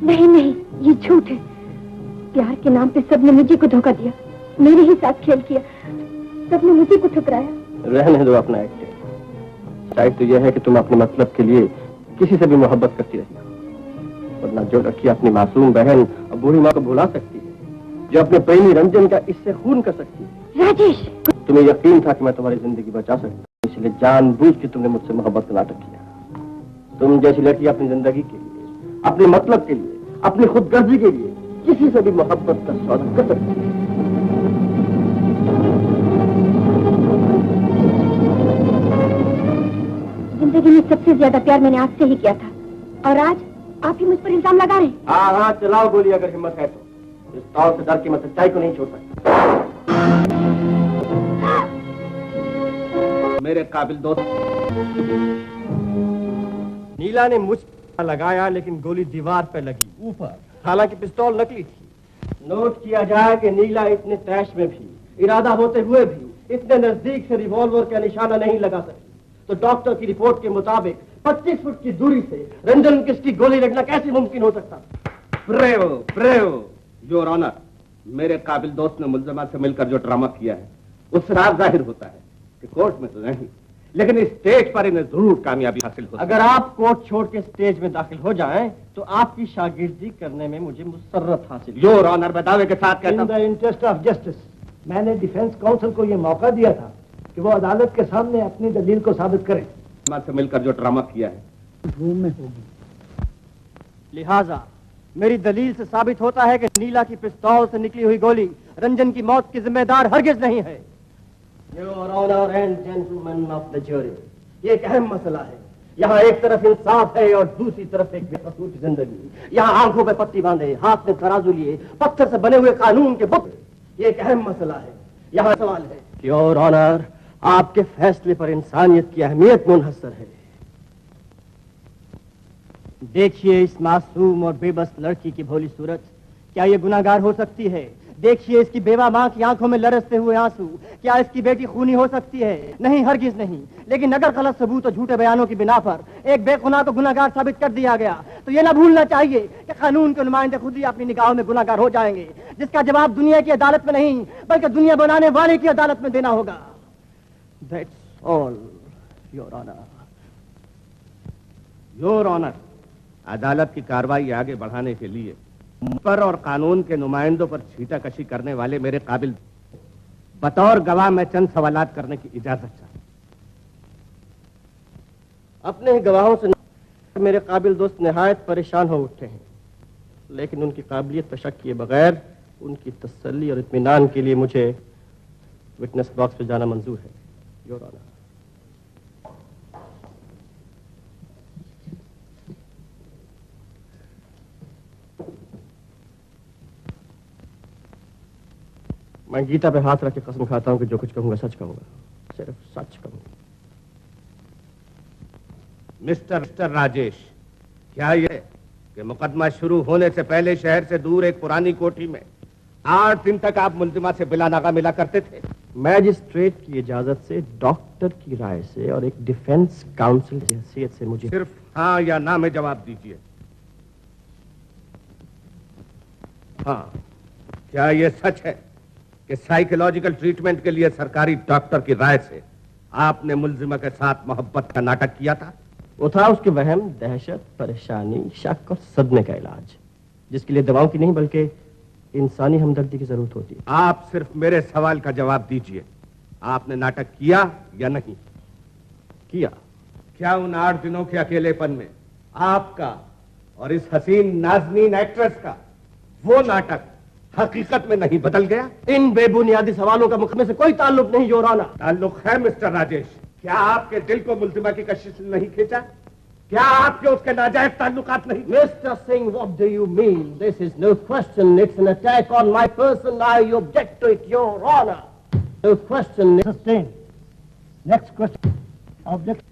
नहीं नहीं, ये झूठ है। प्यार के नाम पे सबने मुझे को धोखा दिया, मेरे ही साथ खेल किया, सबने मुझे को ठुकराया। रहने दो अपना एक्टिंग। शायद तो यह है कि तुम अपने मतलब के लिए किसी से भी मोहब्बत करती रही, वरना जो लड़की अपनी मासूम बहन और बूढ़ी माँ को भुला सकती है, जो अपने प्रेमी रंजन का इससे खून कर सकती है। राजेश, तुम्हें यकीन था कि मैं तुम्हारी जिंदगी बचा सकता, इसलिए जानबूझ के तुमने मुझसे मोहब्बत का नाटक किया। तुम जैसी लड़की अपनी जिंदगी के लिए, अपने मतलब के लिए, अपनी खुदगर्जी के लिए किसी से भी मोहब्बत का सौदा कर सकती है। जिंदगी में सबसे ज्यादा प्यार मैंने आपसे ही किया था, और आज आप ही मुझ पर इल्जाम लगा रहे हैं। हाँ हाँ, चलाओ गोली अगर हिम्मत है तो। इस तौर से डर के मैं सच्चाई को नहीं छोड़ सकता। मेरे काबिल दोस्त, नीला ने मुझ पर लगाया, लेकिन गोली दीवार पे लगी ऊपर, हालांकि पिस्तौल नकली थी। नोट किया जाए कि नीला इतने तैश में भी, इरादा होते हुए भी, इतने नजदीक से रिवॉल्वर का निशाना नहीं लगा सकी। तो डॉक्टर की रिपोर्ट के मुताबिक 25 फुट की दूरी से रंजन किसकी गोली लगना कैसे मुमकिन हो सकता? ब्रेव, ब्रेव, योर ऑनर, मेरे काबिल दोस्त ने मुल्जमा से मिलकर जो ड्रामा किया है, उससे राज जाहिर होता है कि कोर्ट में तो नहीं, लेकिन इस स्टेज पर इन्हें जरूर कामयाबी हासिल हो। अगर आप कोर्ट छोड़ के स्टेज में दाखिल हो जाएं, तो आपकी शागिर्दी करने में मुझे मुसर्रत हासिल। योर ऑनर, मैं दावे के साथ कहता हूं, in the interest of justice, मैंने डिफेंस काउंसिल को यह मौका दिया था कि वो अदालत के सामने अपनी दलील को साबित करें। से मिलकर जो ड्रामा किया है रूम में होगी, लिहाजा मेरी दलील से साबित होता है कि नीला की पिस्तौल से निकली हुई गोली रंजन की मौत की जिम्मेदार हरगिज नहीं है। Your honour and gentleman of the jury, ये एक अहम मसला है। यहाँ एक तरफ इंसाफ है और दूसरी तरफ एक बेकसूर की जिंदगी। यहाँ आंखों पे पट्टी बांधे, हाथ में तराजू लिए, पत्थर से बने हुए कानून के बुत, ये एक अहम मसला है। यहाँ सवाल है, योर ऑनर, आपके फैसले पर इंसानियत की अहमियत मुनहसर है। देखिए इस मासूम और बेबस लड़की की भोली सूरत, क्या ये गुनाहगार हो सकती है? देखिए इसकी बेवा माँ की आंखों में लरसते हुए आंसू, क्या इसकी बेटी खूनी हो सकती है? नहीं, हरगिज नहीं। लेकिन अगर गलत सबूत और झूठे बयानों की बिना पर एक बेगुनाह को गुनाहगार साबित कर दिया गया, तो ये ना भूलना चाहिए कि कानून के नुमाइंदे खुद ही अपनी निगाहों में गुनाहगार हो जाएंगे, जिसका जवाब दुनिया की अदालत में नहीं, बल्कि दुनिया बनाने वाले की अदालत में देना होगा। That's all, Your Honor. Your honour, अदालत की कार्रवाई आगे बढ़ाने के लिए पर और कानून के नुमाइंदों पर छीटाकशी करने वाले मेरे काबिल बतौर गवाह मैं चंद सवालात करने की इजाजत चाहता हूं। अपने ही गवाहों से मेरे काबिल दोस्त निहायत परेशान हो उठे हैं, लेकिन उनकी काबिलियत पर शक किए बगैर उनकी तसल्ली और इत्मीनान के लिए मुझे विटनेस बॉक्स में जाना मंजूर है। Your honour. मैं गीता पे हाथ रख के कसम खाता हूं कि जो कुछ कहूंगा सच कहूंगा, सिर्फ सच कहूंगा। मिस्टर राजेश, क्या यह कि मुकदमा शुरू होने से पहले शहर से दूर एक पुरानी कोठी में 8 दिन तक आप मुल्जिमा से बिला नागा मिला करते थे? मैजिस्ट्रेट की इजाजत से, डॉक्टर की राय से और एक डिफेंस काउंसिल की हैसियत से मुझे सिर्फ हाँ या ना में जवाब दीजिए। हाँ, क्या यह सच है कि साइकोलॉजिकल ट्रीटमेंट के लिए सरकारी डॉक्टर की राय से आपने मुल्जिमा के साथ मोहब्बत का नाटक किया था? वो था उसके वहम, दहशत, परेशानी, शक और सदमे का इलाज, जिसके लिए दवाओं की नहीं बल्कि इंसानी हमदर्दी की जरूरत होती है। आप सिर्फ मेरे सवाल का जवाब दीजिए, आपने नाटक किया या नहीं किया? क्या उन 8 दिनों के अकेलेपन में आपका और इस हसीन नाज़नीन एक्ट्रेस का वो नाटक हकीकत में नहीं बदल गया? इन बेबुनियादी सवालों का मुख में से कोई ताल्लुक नहीं जोराना। ताल्लुक है मिस्टर राजेश। क्या आपके दिल को मुल्जिमा की कशिश ने नहीं खींचा? क्या आपके उसके नाजायज ताल्लुकात नहीं? Mister Singh, what do you mean? This is no question, it's an attack on my person. I object to it, your honour. No question. Sustain. Next question. Object.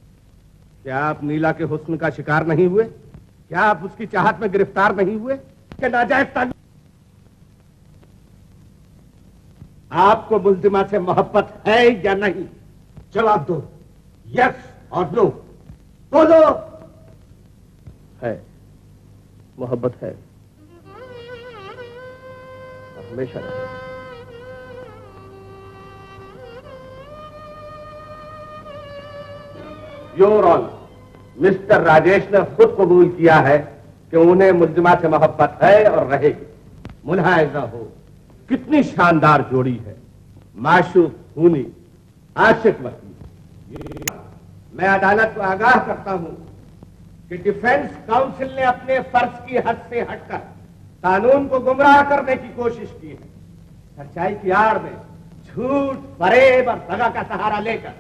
क्या आप नीला के हुस्न का शिकार नहीं हुए? क्या आप उसकी चाहत में गिरफ्तार नहीं हुए? क्या नाजायज ताल्लुक? आपको मुल्जिमा से मोहब्बत है या नहीं? जवाब दो, यस और नो। बोलो। है, मोहब्बत है, हमेशा रहे। योर ऑनर, मिस्टर राजेश ने खुद कबूल किया है कि उन्हें मुल्जिमा से मोहब्बत है और रहेगी। मुलाहिजा हो, कितनी शानदार जोड़ी है, माशूक खूनी, आशिक वकील। मैं अदालत को आगाह करता हूं कि डिफेंस काउंसिल ने अपने फर्ज की हद से हटकर कानून को गुमराह करने की कोशिश की है। सच्चाई की आड़ में झूठ, फरेब और दगा का सहारा लेकर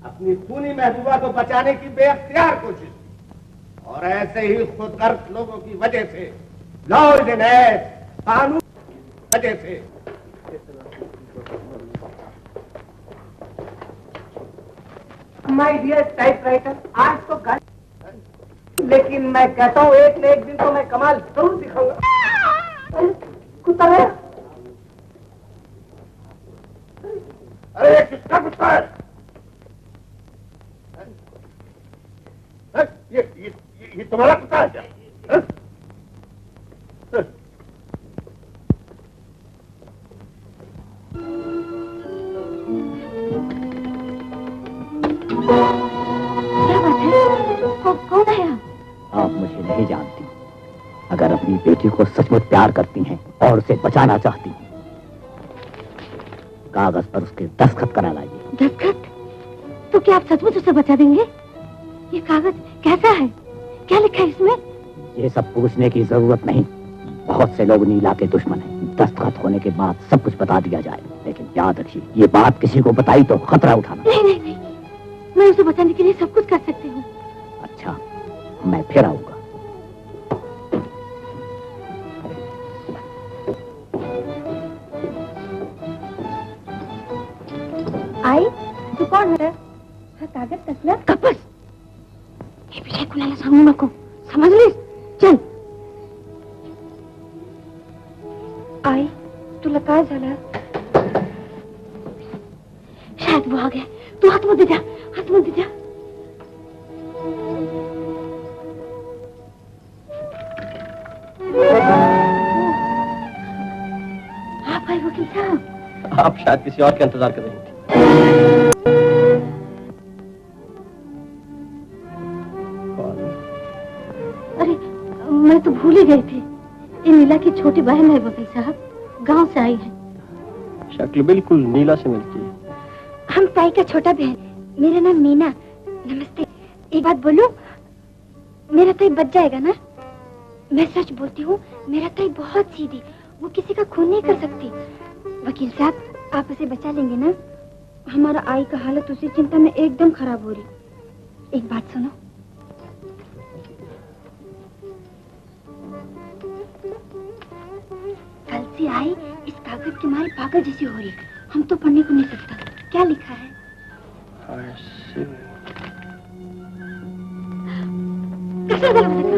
अपनी खूनी महबूबा को बचाने की बेअख्तियार कोशिश की, और ऐसे ही खुदगर्ज लोगों की वजह से, लॉ इज एन एक्ट, कानून की वजह से माय डियर टाइपराइटर, आज तो कल, लेकिन मैं कहता हूँ एक न एक दिन तो मैं कमाल जरूर दिखाऊंगा। कुत्ता है? अरे किसका कुत्ता है? ये तुम्हारा कुत्ता है क्या? क्या बात है? कौन है आप मुझे नहीं जानती। अगर अपनी बेटी को सचमुच प्यार करती हैं और उसे बचाना चाहती हैं, कागज पर उसके दस्तखत करा लाइए। दस्तखत? तो क्या आप सचमुच उसे बचा देंगे? ये कागज कैसा है? क्या लिखा है इसमें? ये सब पूछने की जरूरत नहीं। बहुत से लोग नीला के दुश्मन हैं। दस्तखत होने के बाद सब कुछ बता दिया जाए, लेकिन याद रखिए, ये बात किसी को बताई तो खतरा उठाना। नहीं नहीं नहीं, मैं उसे बचाने के लिए सब कुछ कर सकती हूँ। अच्छा, मैं फिर आऊंगा। आई, तू कौन है? हाँ, कागज कसला कपस। हे विषय कुणाला सांगू नको, समजलीस? चल। आई, तुला काय झालं? शायद वो आ गया। तू आतमध्ये जा, आतमध्ये जा। आप भाई वकील साहब। आप शायद किसी और का इंतजार कर रही थी। अरे, मैं तो भूल ही गई थी। ये नीला की छोटी बहन है वकील साहब, गांव से आई है। शक्ल बिल्कुल नीला से मिलती है। हम ताई का छोटा बहन। मेरा नाम मीना। नमस्ते। एक बात बोलूं, मेरा ताई बच जाएगा ना? मैं सच बोलती हूँ, मेरा ताई बहुत सीधी, वो किसी का खून नहीं कर सकती। वकील साहब, आप उसे बचा लेंगे ना? हमारा आई का हालत उसी चिंता में एकदम खराब हो रही। एक बात सुनो, कल से आई इस कागज के मारे पागल जैसी हो रही। हम तो पढ़ने को नहीं सकता। क्या लिखा है? कैसा गला लिखा?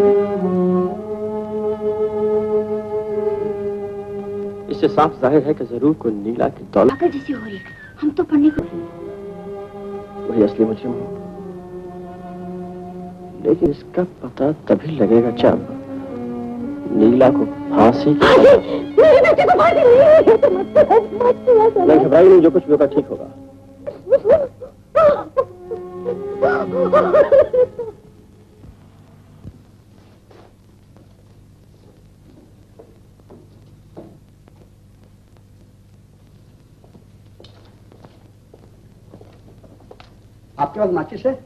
इससे साफ जाहिर है कि जरूर कोई नीला की दौलत। पागल जैसी हो रही। हम तो पढ़ने को। वही असली मुजरिम हो, लेकिन इसका पता तभी लगेगा जब नीला को फांसी। मेरे बेटे को फांसी नहीं घबराइए नहीं, जो कुछ भी होगा ठीक होगा। आपके पास माचिस है?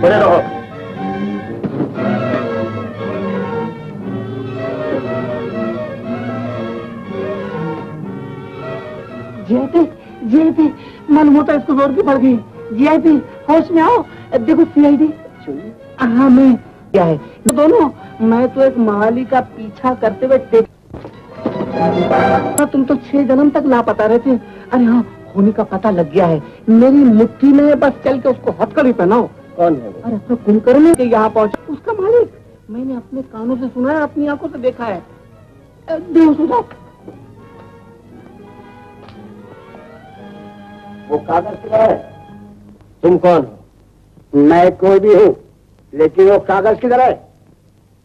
बड़े रहो। जीआईपी मन मोटा इसको जोर की पड़ गई। जीआईपी होश में आओ। देखो सीआईडी। हाँ मैं क्या है दोनों, मैं तो एक माली का पीछा करते हुए तुम तो 6 जन्म तक लापता रहते। अरे हाँ, होने का पता लग गया है। मेरी मुट्ठी में बस चल के उसको हथकड़ी पहनाओ। कौन है? अरे तो कुंभकर्ण के यहाँ पहुंचा उसका मालिक। मैंने अपने कानों से सुना है, अपनी आंखों से देखा है। देव सुधार वो कागज किधर है? तुम कौन हो? मैं कोई भी हूँ, लेकिन वो कागज किधर है?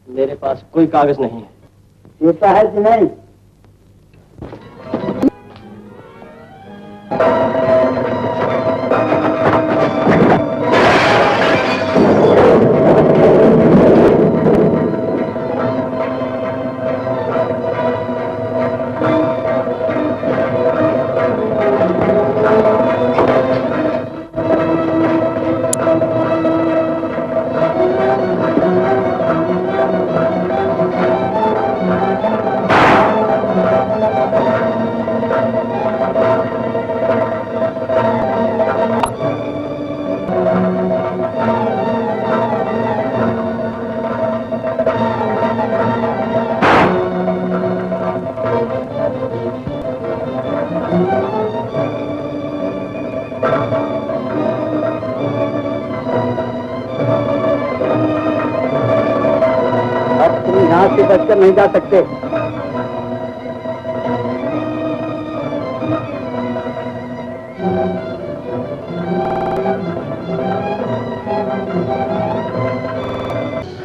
मेरे पास कोई कागज नहीं है। छूटा है कि नहीं? यहाँ से बचकर नहीं जा सकते।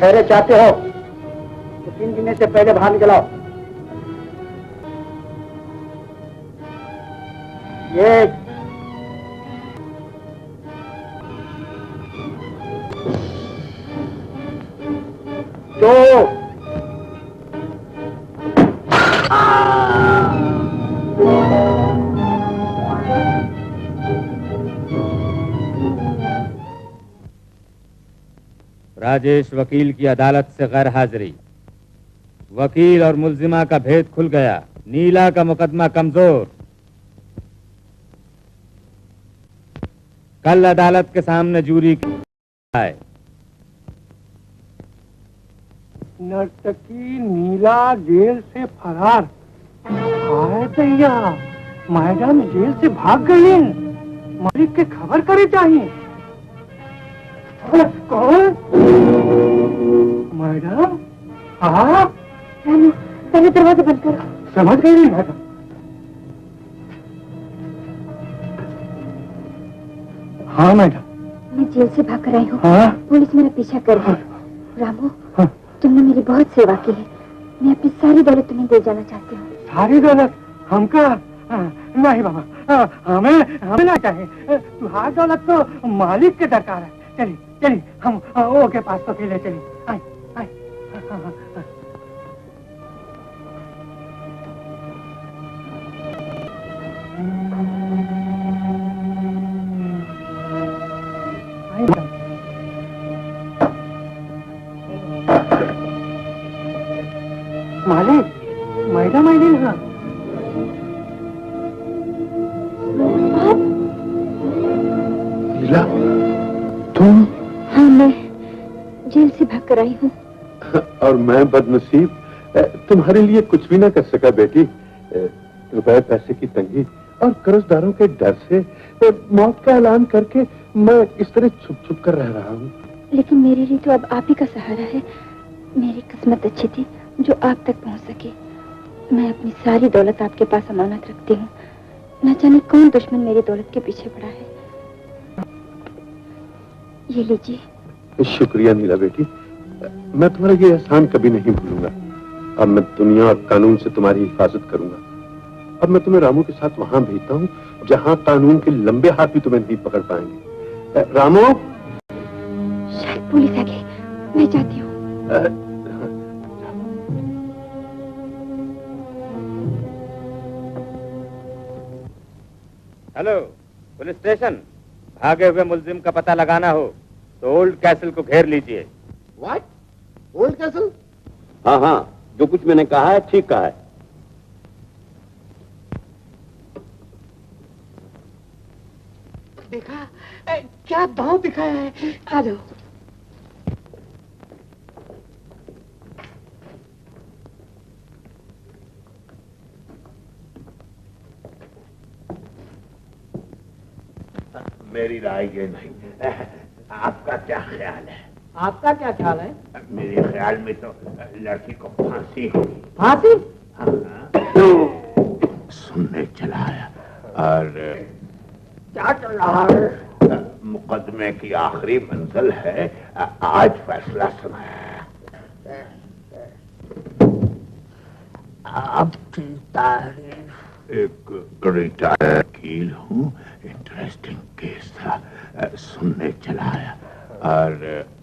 खैरे चाहते हो तो 3 दिन से पहले बाहर निकलाओ। ये तो राजेश वकील की अदालत से गैर हाजिरी। वकील और मुल्जिमा का भेद खुल गया। नीला का मुकदमा कमजोर। कल अदालत के सामने जूरी आए। नर्तकी नीला जेल से फरार। हाय भैया, मैडम जेल से भाग गई। मालिक के खबर करे चाहिए। कौन? मैडम? हाँ पहले दरवाजा बंद करो। समझ गई नहीं मैडम। हाँ मैडम, मैं जेल से भाग कर आई हूँ। हाँ? पुलिस मेरा पीछा कर रही है। रामू, तुमने मेरी बहुत सेवा की है। मैं अपनी सारी दौलत तुम्हें दे जाना चाहती हूँ। सारी दौलत हमका? नहीं बाबा, हमें ना चाहिए। तुम्हारी दौलत तो मालिक के दरकार है। चलिए चलिए, हम वो के पास तो अकेले चलिए। आए आए। मालिक, मैडम आई नहीं ना। नीला, तुम? हाँ, मैं जेल से भाग कर आई हूँ। और मैं बदनसीब, तुम्हारे लिए कुछ भी ना कर सका बेटी। रुपए पैसे की तंगी और कर्जदारों के डर से मौत का ऐलान करके मैं इस तरह छुप छुप कर रह रहा हूँ। लेकिन मेरे लिए तो अब आप ही का सहारा है। मेरी किस्मत अच्छी थी जो आप तक पहुँच सके। मैं अपनी सारी दौलत आपके पास अमानत रखती हूँ। न जाने कौन दुश्मन मेरी दौलत के पीछे पड़ा है। ये लीजिए। शुक्रिया नीला बेटी, मैं तुम्हारा ये एहसान कभी नहीं भूलूंगा। अब मैं दुनिया और कानून से तुम्हारी हिफाजत करूंगा। अब मैं तुम्हें रामू के साथ वहां भेजता हूँ जहाँ कानून के लंबे हाथ भी तुम्हें नहीं पकड़ पाएंगे। रामू, शायद पुलिस आ गई, मैं जाती हूँ। Hello, police station. भागे हुए मुल्जिम का पता लगाना हो तो ओल्ड कैसल को घेर लीजिए। व्हाट? Old castle? हाँ हाँ, जो कुछ मैंने कहा है ठीक कहा है। देखा क्या दांव दिखाया है। आ जाओ। मेरी राय ये नहीं, आपका क्या ख्याल है? आपका क्या ख्याल है? मेरे ख्याल में तो लड़की को फांसी होगी। फांसी? सुनने चला आया और क्या चल रहा है? मुकदमे की आखिरी मंजिल है, आज फैसला सुनाया। अब की तारीफ। एक रिटायर्ड वकील हूँ, इंटरेस्टिंग केस था, सुनने चला आया। और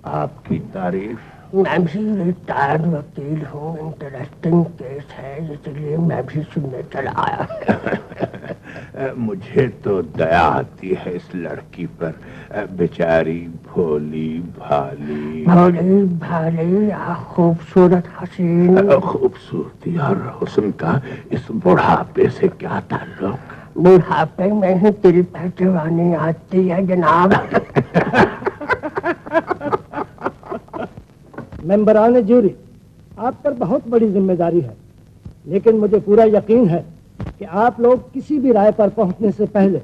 आपकी तारीफ? मैं भी रिटायर्ड वकील हूँ, इंटरेस्टिंग केस है, इसलिए मैं भी सुनने चला आया। मुझे तो दया आती है इस लड़की पर, बेचारी भोली भाली। भोली भाली, खूबसूरत हसीन। खूबसूरती और हुस्न का इस बुढ़ापे से क्या ताल्लुक? बुढ़ापे में ही दिल पर जवानी आती है जनाब। मेंबरान जूरी, आप पर बहुत बड़ी जिम्मेदारी है, लेकिन मुझे पूरा यकीन है कि आप लोग किसी भी राय पर पहुंचने से पहले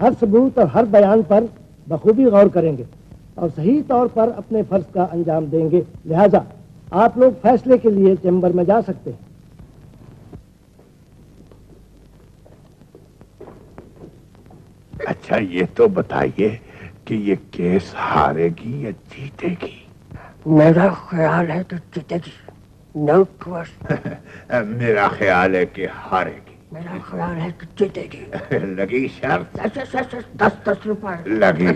हर सबूत और हर बयान पर बखूबी गौर करेंगे और सही तौर पर अपने फर्ज का अंजाम देंगे। लिहाजा आप लोग फैसले के लिए चैम्बर में जा सकते हैं। अच्छा, ये तो बताइए कि ये केस हारेगी या जीतेगी? मेरा ख्याल है कि जीतेगी। No question. मेरा ख्याल है कि हारेगी। मेरा ख्याल है कि जीतेगी। लगी शर्त? 10 रुपए लगी।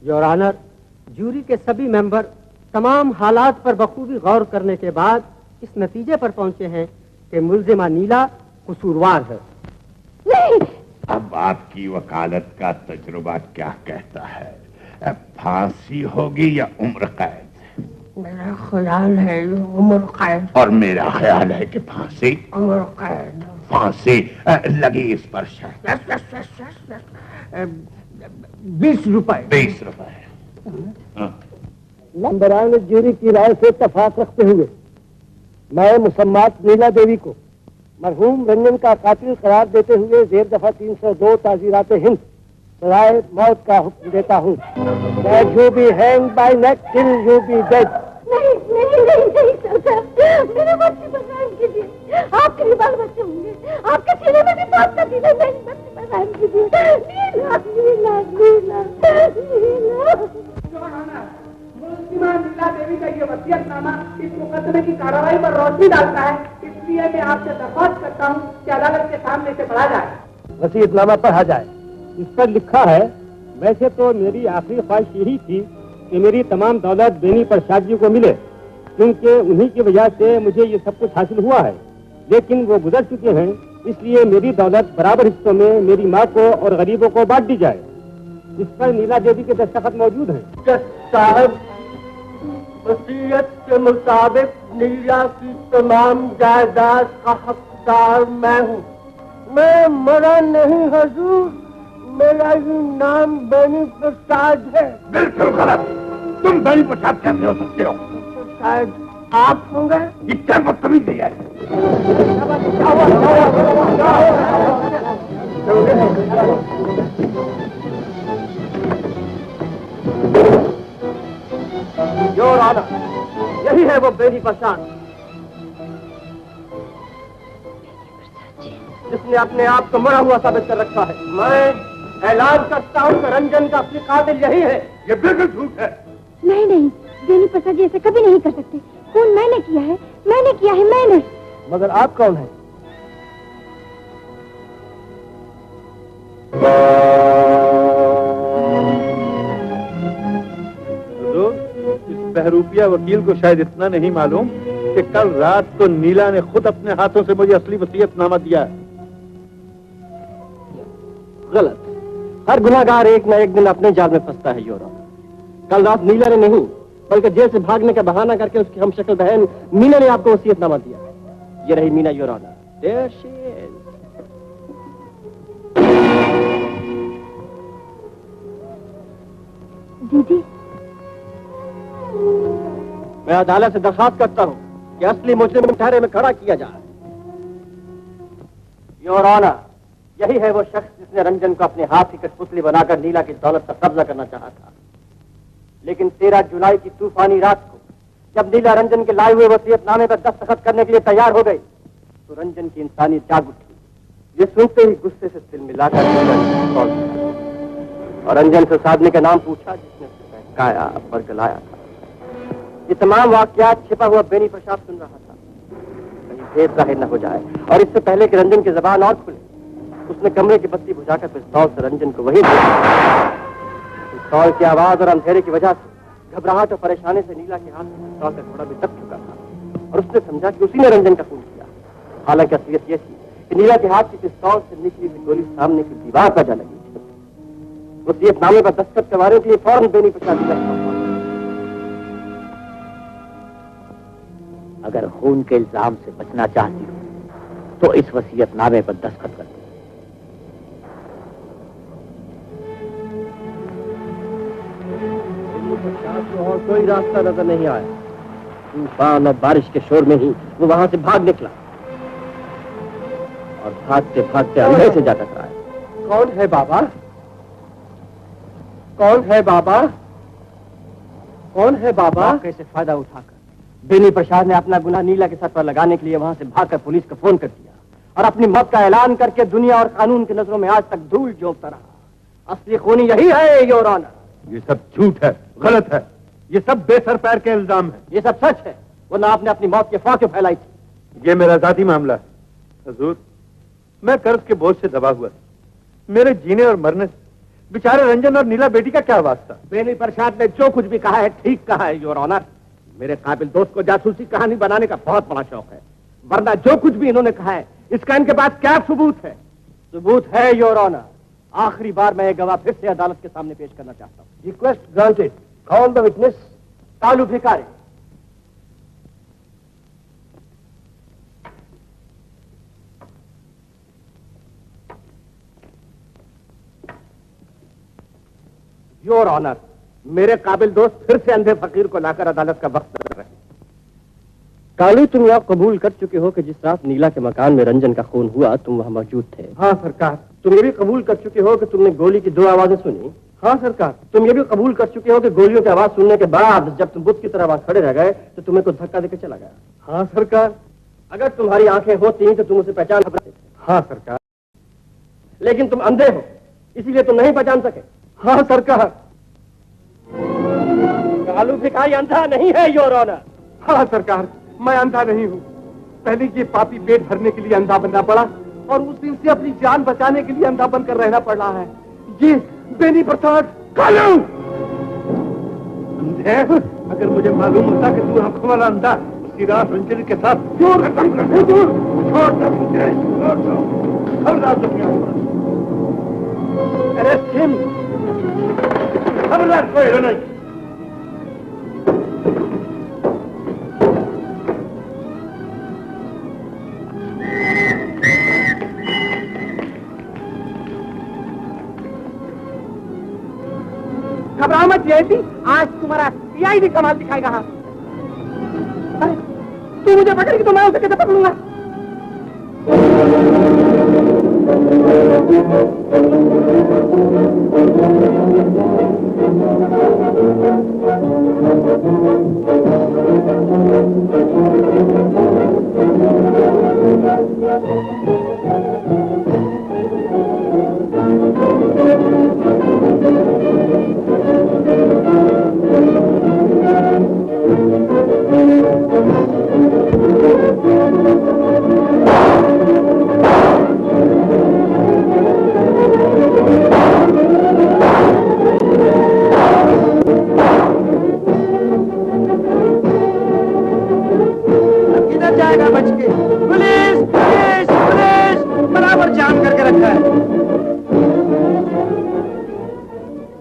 योर ऑनर, जूरी के सभी मेंबर तमाम हालात पर बखूबी गौर करने के बाद इस नतीजे पर पहुंचे हैं कि मुल्जिमा नीला कसूरवार है। नहीं। अब आपकी वकालत का तजुर्बा क्या कहता है? फांसी होगी या उम्र कैद? मेरा ख्याल है उम्र कैद। और मेरा ख्याल है कि फांसी। उम्र कैद। फांसी लगी इस पर शर्त। 20 रुपए। 20 रुपए। मेंबरान जूरी की राय से इत्तेफाक रखते हुए मैं मुसम्मात नीला देवी को मरहूम रंजन का कातिल करार देते हुए जेर दफा 302 ताज़ीरात हिंद सजाए मौत का हुक्म देता हूँ। You be hang by neck till you be dead. नहीं नहीं नहीं नहीं सरकार, मेरे बच्चे पर रहम कीजिए। आपके भी बाल बच्चे होंगे, आपके सीने में भी बात का दिल है। मेरे बच्चे पर रहम कीजिए। नीला नीला नीला मुल्जिमा नीला देवी का ये वसीयतनामा इस मुकदमे की कार्रवाई पर रोशनी डालता है, इसलिए मैं आपसे दरख्वास्त करता हूँ कि अदालत के सामने से पढ़ा जाए। वसीयतनामा पढ़ा जाए। इस पर लिखा है, वैसे तो मेरी आखिरी ख्वाहिश यही थी कि मेरी तमाम दौलत बेनी प्रसाद जी को मिले, क्योंकि उन्हीं की वजह से मुझे ये सब कुछ हासिल हुआ है, लेकिन वो गुजर चुके हैं, इसलिए मेरी दौलत बराबर हिस्सों में मेरी माँ को और गरीबों को बांट दी जाए। इस पर नीला देवी के दस्तखत मौजूद हैं। साहब, वसीयत के मुताबिक नीला की तमाम जायदाद का हकदार मैं हूँ। मैं मरा नहीं हजूर, मेरा ही नाम बेनी प्रसाद है। बिल्कुल गलत, तुम बेनी प्रसाद कैसे हो सकते हो? शायद आप होंगे? ये क्या बदतमीज है? योर ऑनर, यही है वो बेनी प्रसाद जिसने अपने आप को मरा हुआ साबित कर रखा है। मैं ऐलान करता हूँ कि रंजन का असली कातिल यही है। ये बिल्कुल झूठ है। नहीं नहीं, बेनी प्रसाद जी ऐसे कभी नहीं कर सकते। खून मैंने किया है, मैंने किया है, मैंने। मगर आप कौन है? इस बहरूपिया वकील को शायद इतना नहीं मालूम कि कल रात को नीला ने खुद अपने हाथों से मुझे असली वसीयतनामा दिया है। गलत। हर गुनाहगार एक न एक दिन अपने जाल में फंसता है योर ऑनर। कल रात नीला ने नहीं बल्कि जेल से भागने का बहाना करके उसकी हमशक्ल बहन मीना ने आपको वसीयतनामा दिया है। ये रही Meena your honour. There she is. दीदी, मैं अदालत से दरखास्त करता हूँ कि असली मुजरिम ठहरे में खड़ा किया जाए। योर ऑनर, यही है वो शख्स जिसने रंजन को अपने हाथ की कठपुतली बनाकर नीला की दौलत का कब्जा करना चाहा था। लेकिन 13 जुलाई की तूफानी रात को जब नीला रंजन के लाए हुए वसीयतनामे पर दस्तखत करने के लिए तैयार हो गई तो रंजन की इंसानी जाग उठी। ये सुनते ही गुस्से से दिल मिलाकर और रंजन से साधने का नाम पूछा जिसने उसे बहकाया और गलाया था। ये तमाम वाकयात छिपा हुआ बेनी प्रसाद सुन रहा था। कहीं भेद जाहिर न हो जाए और इससे पहले कि रंजन की जबान और खुले उसने कमरे की बत्ती बुझाकर पिस्तौल से रंजन को वहीं पिस्तौल की आवाज और अंधेरे की वजह से घबराहट और परेशानी से नीला के हाथ में पिस्तौल का थोड़ा भी दब चुका था और उसने समझा कि उसी ने रंजन का खून किया। हालांकि असलियत यह थी कि नीला के हाथ की पिस्तौल से निकली हुई गोली सामने की दीवार पर जा लगी थी। वसीयतनामे पर दस्तखत करवाने के लिए फौरन बेनी प्रसाद अगर खून के इल्जाम से बचना चाहती हो तो इस वसीयतनामे पर दस्तखत कर दो। और कोई रास्ता नजर नहीं आया। तूफान और बारिश के शोर में ही वो वहां से भाग निकला और भागते भागते अंधे से जा टकराया। कौन है बाबा? कौन है बाबा? कौन है बाबा? मौके से फायदा उठाकर बेनी प्रसाद ने अपना गुनाह नीला के सर पर लगाने के लिए वहां से भागकर पुलिस को फोन कर दिया और अपनी मौत का ऐलान करके दुनिया और कानून की नजरों में आज तक धूल झोंकता रहा। असली खूनी यही है योर ऑनर। ये सब झूठ है, गलत है। ये सब बेसर पैर के इल्जाम है। ये सब सच है, वरना आपने अपनी मौत की अफवाह क्यों फैलाई थी? ये मेरा जाती मामला है हुजूर। मैं कर्ज के बोझ से दबा हुआ। मेरे जीने और मरने से बेचारे रंजन और नीला बेटी का क्या वास्ता? बेनी प्रसाद ने जो कुछ भी कहा है ठीक कहा है योर ऑनर। मेरे काबिल दोस्त को जासूसी कहानी बनाने का बहुत बड़ा शौक है, वरना जो कुछ भी इन्होंने कहा है इसका इनके पास क्या सबूत है? सबूत है योर ऑनर। आखिरी बार मैं एक गवाह फिर से अदालत के सामने पेश करना चाहता हूँ। Request granted. Call the witness. Kalu भिखारी। योर ऑनर, मेरे काबिल दोस्त फिर से अंधे फकीर को लाकर अदालत का वक्त कर रहे हैं। कालू, तुम यह कबूल कर चुके हो कि जिस रात नीला के मकान में रंजन का खून हुआ तुम वहां मौजूद थे? हाँ सरकार। तुम ये भी कबूल कर चुके हो कि तुमने गोली की 2 आवाजें सुनी? हाँ सरकार। तुम ये भी कबूल कर चुके हो कि गोलियों की आवाज सुनने के बाद जब तुम बुत की तरह वहां खड़े रह गए तो तुम्हें कुछ धक्का देकर चला गया? हाँ सरकार। अगर तुम्हारी आंखें होती तो तुम उसे पहचान सकते थे? हाँ सरकार। लेकिन तुम अंधे हो इसीलिए तुम नहीं पहचान सके? हाँ सरकार। कालू भिखारी अंधा नहीं है योर ऑनर। हाँ सरकार, मैं अंधा नहीं हूँ। पहले ये पापी पेट भरने के लिए अंधा बनना पड़ा और उस दिन से अपनी जान बचाने के लिए अंधा बनकर रहना पड़ रहा है। ये बेनी प्रसाद। कालू, अंधे? अगर मुझे मालूम होता कि तू आंखों वाला अंधा उसी रात रंजन के साथ क्यों खत्म कर दे? छोड़ दे, कल रात को क्या होगा? Arrest him. खबरदार कोई नहीं। घबराओ मत जयंती, आज तुम्हारा सीआईडी कमाल दिखाएगा। हाँ, तू मुझे पकड़ेगी तो मैं उसे कैसे पकड़ूंगा?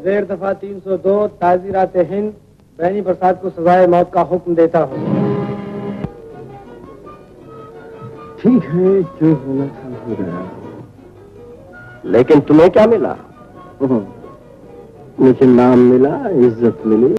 जेर दफा 302 ताज़ीरात हिंद बैनी प्रसाद को सजाए मौत का हुक्म देता हूँ। ठीक है, जो होना था हो गया। लेकिन तुम्हें क्या मिला? मुझे नाम मिला, इज्जत मिली।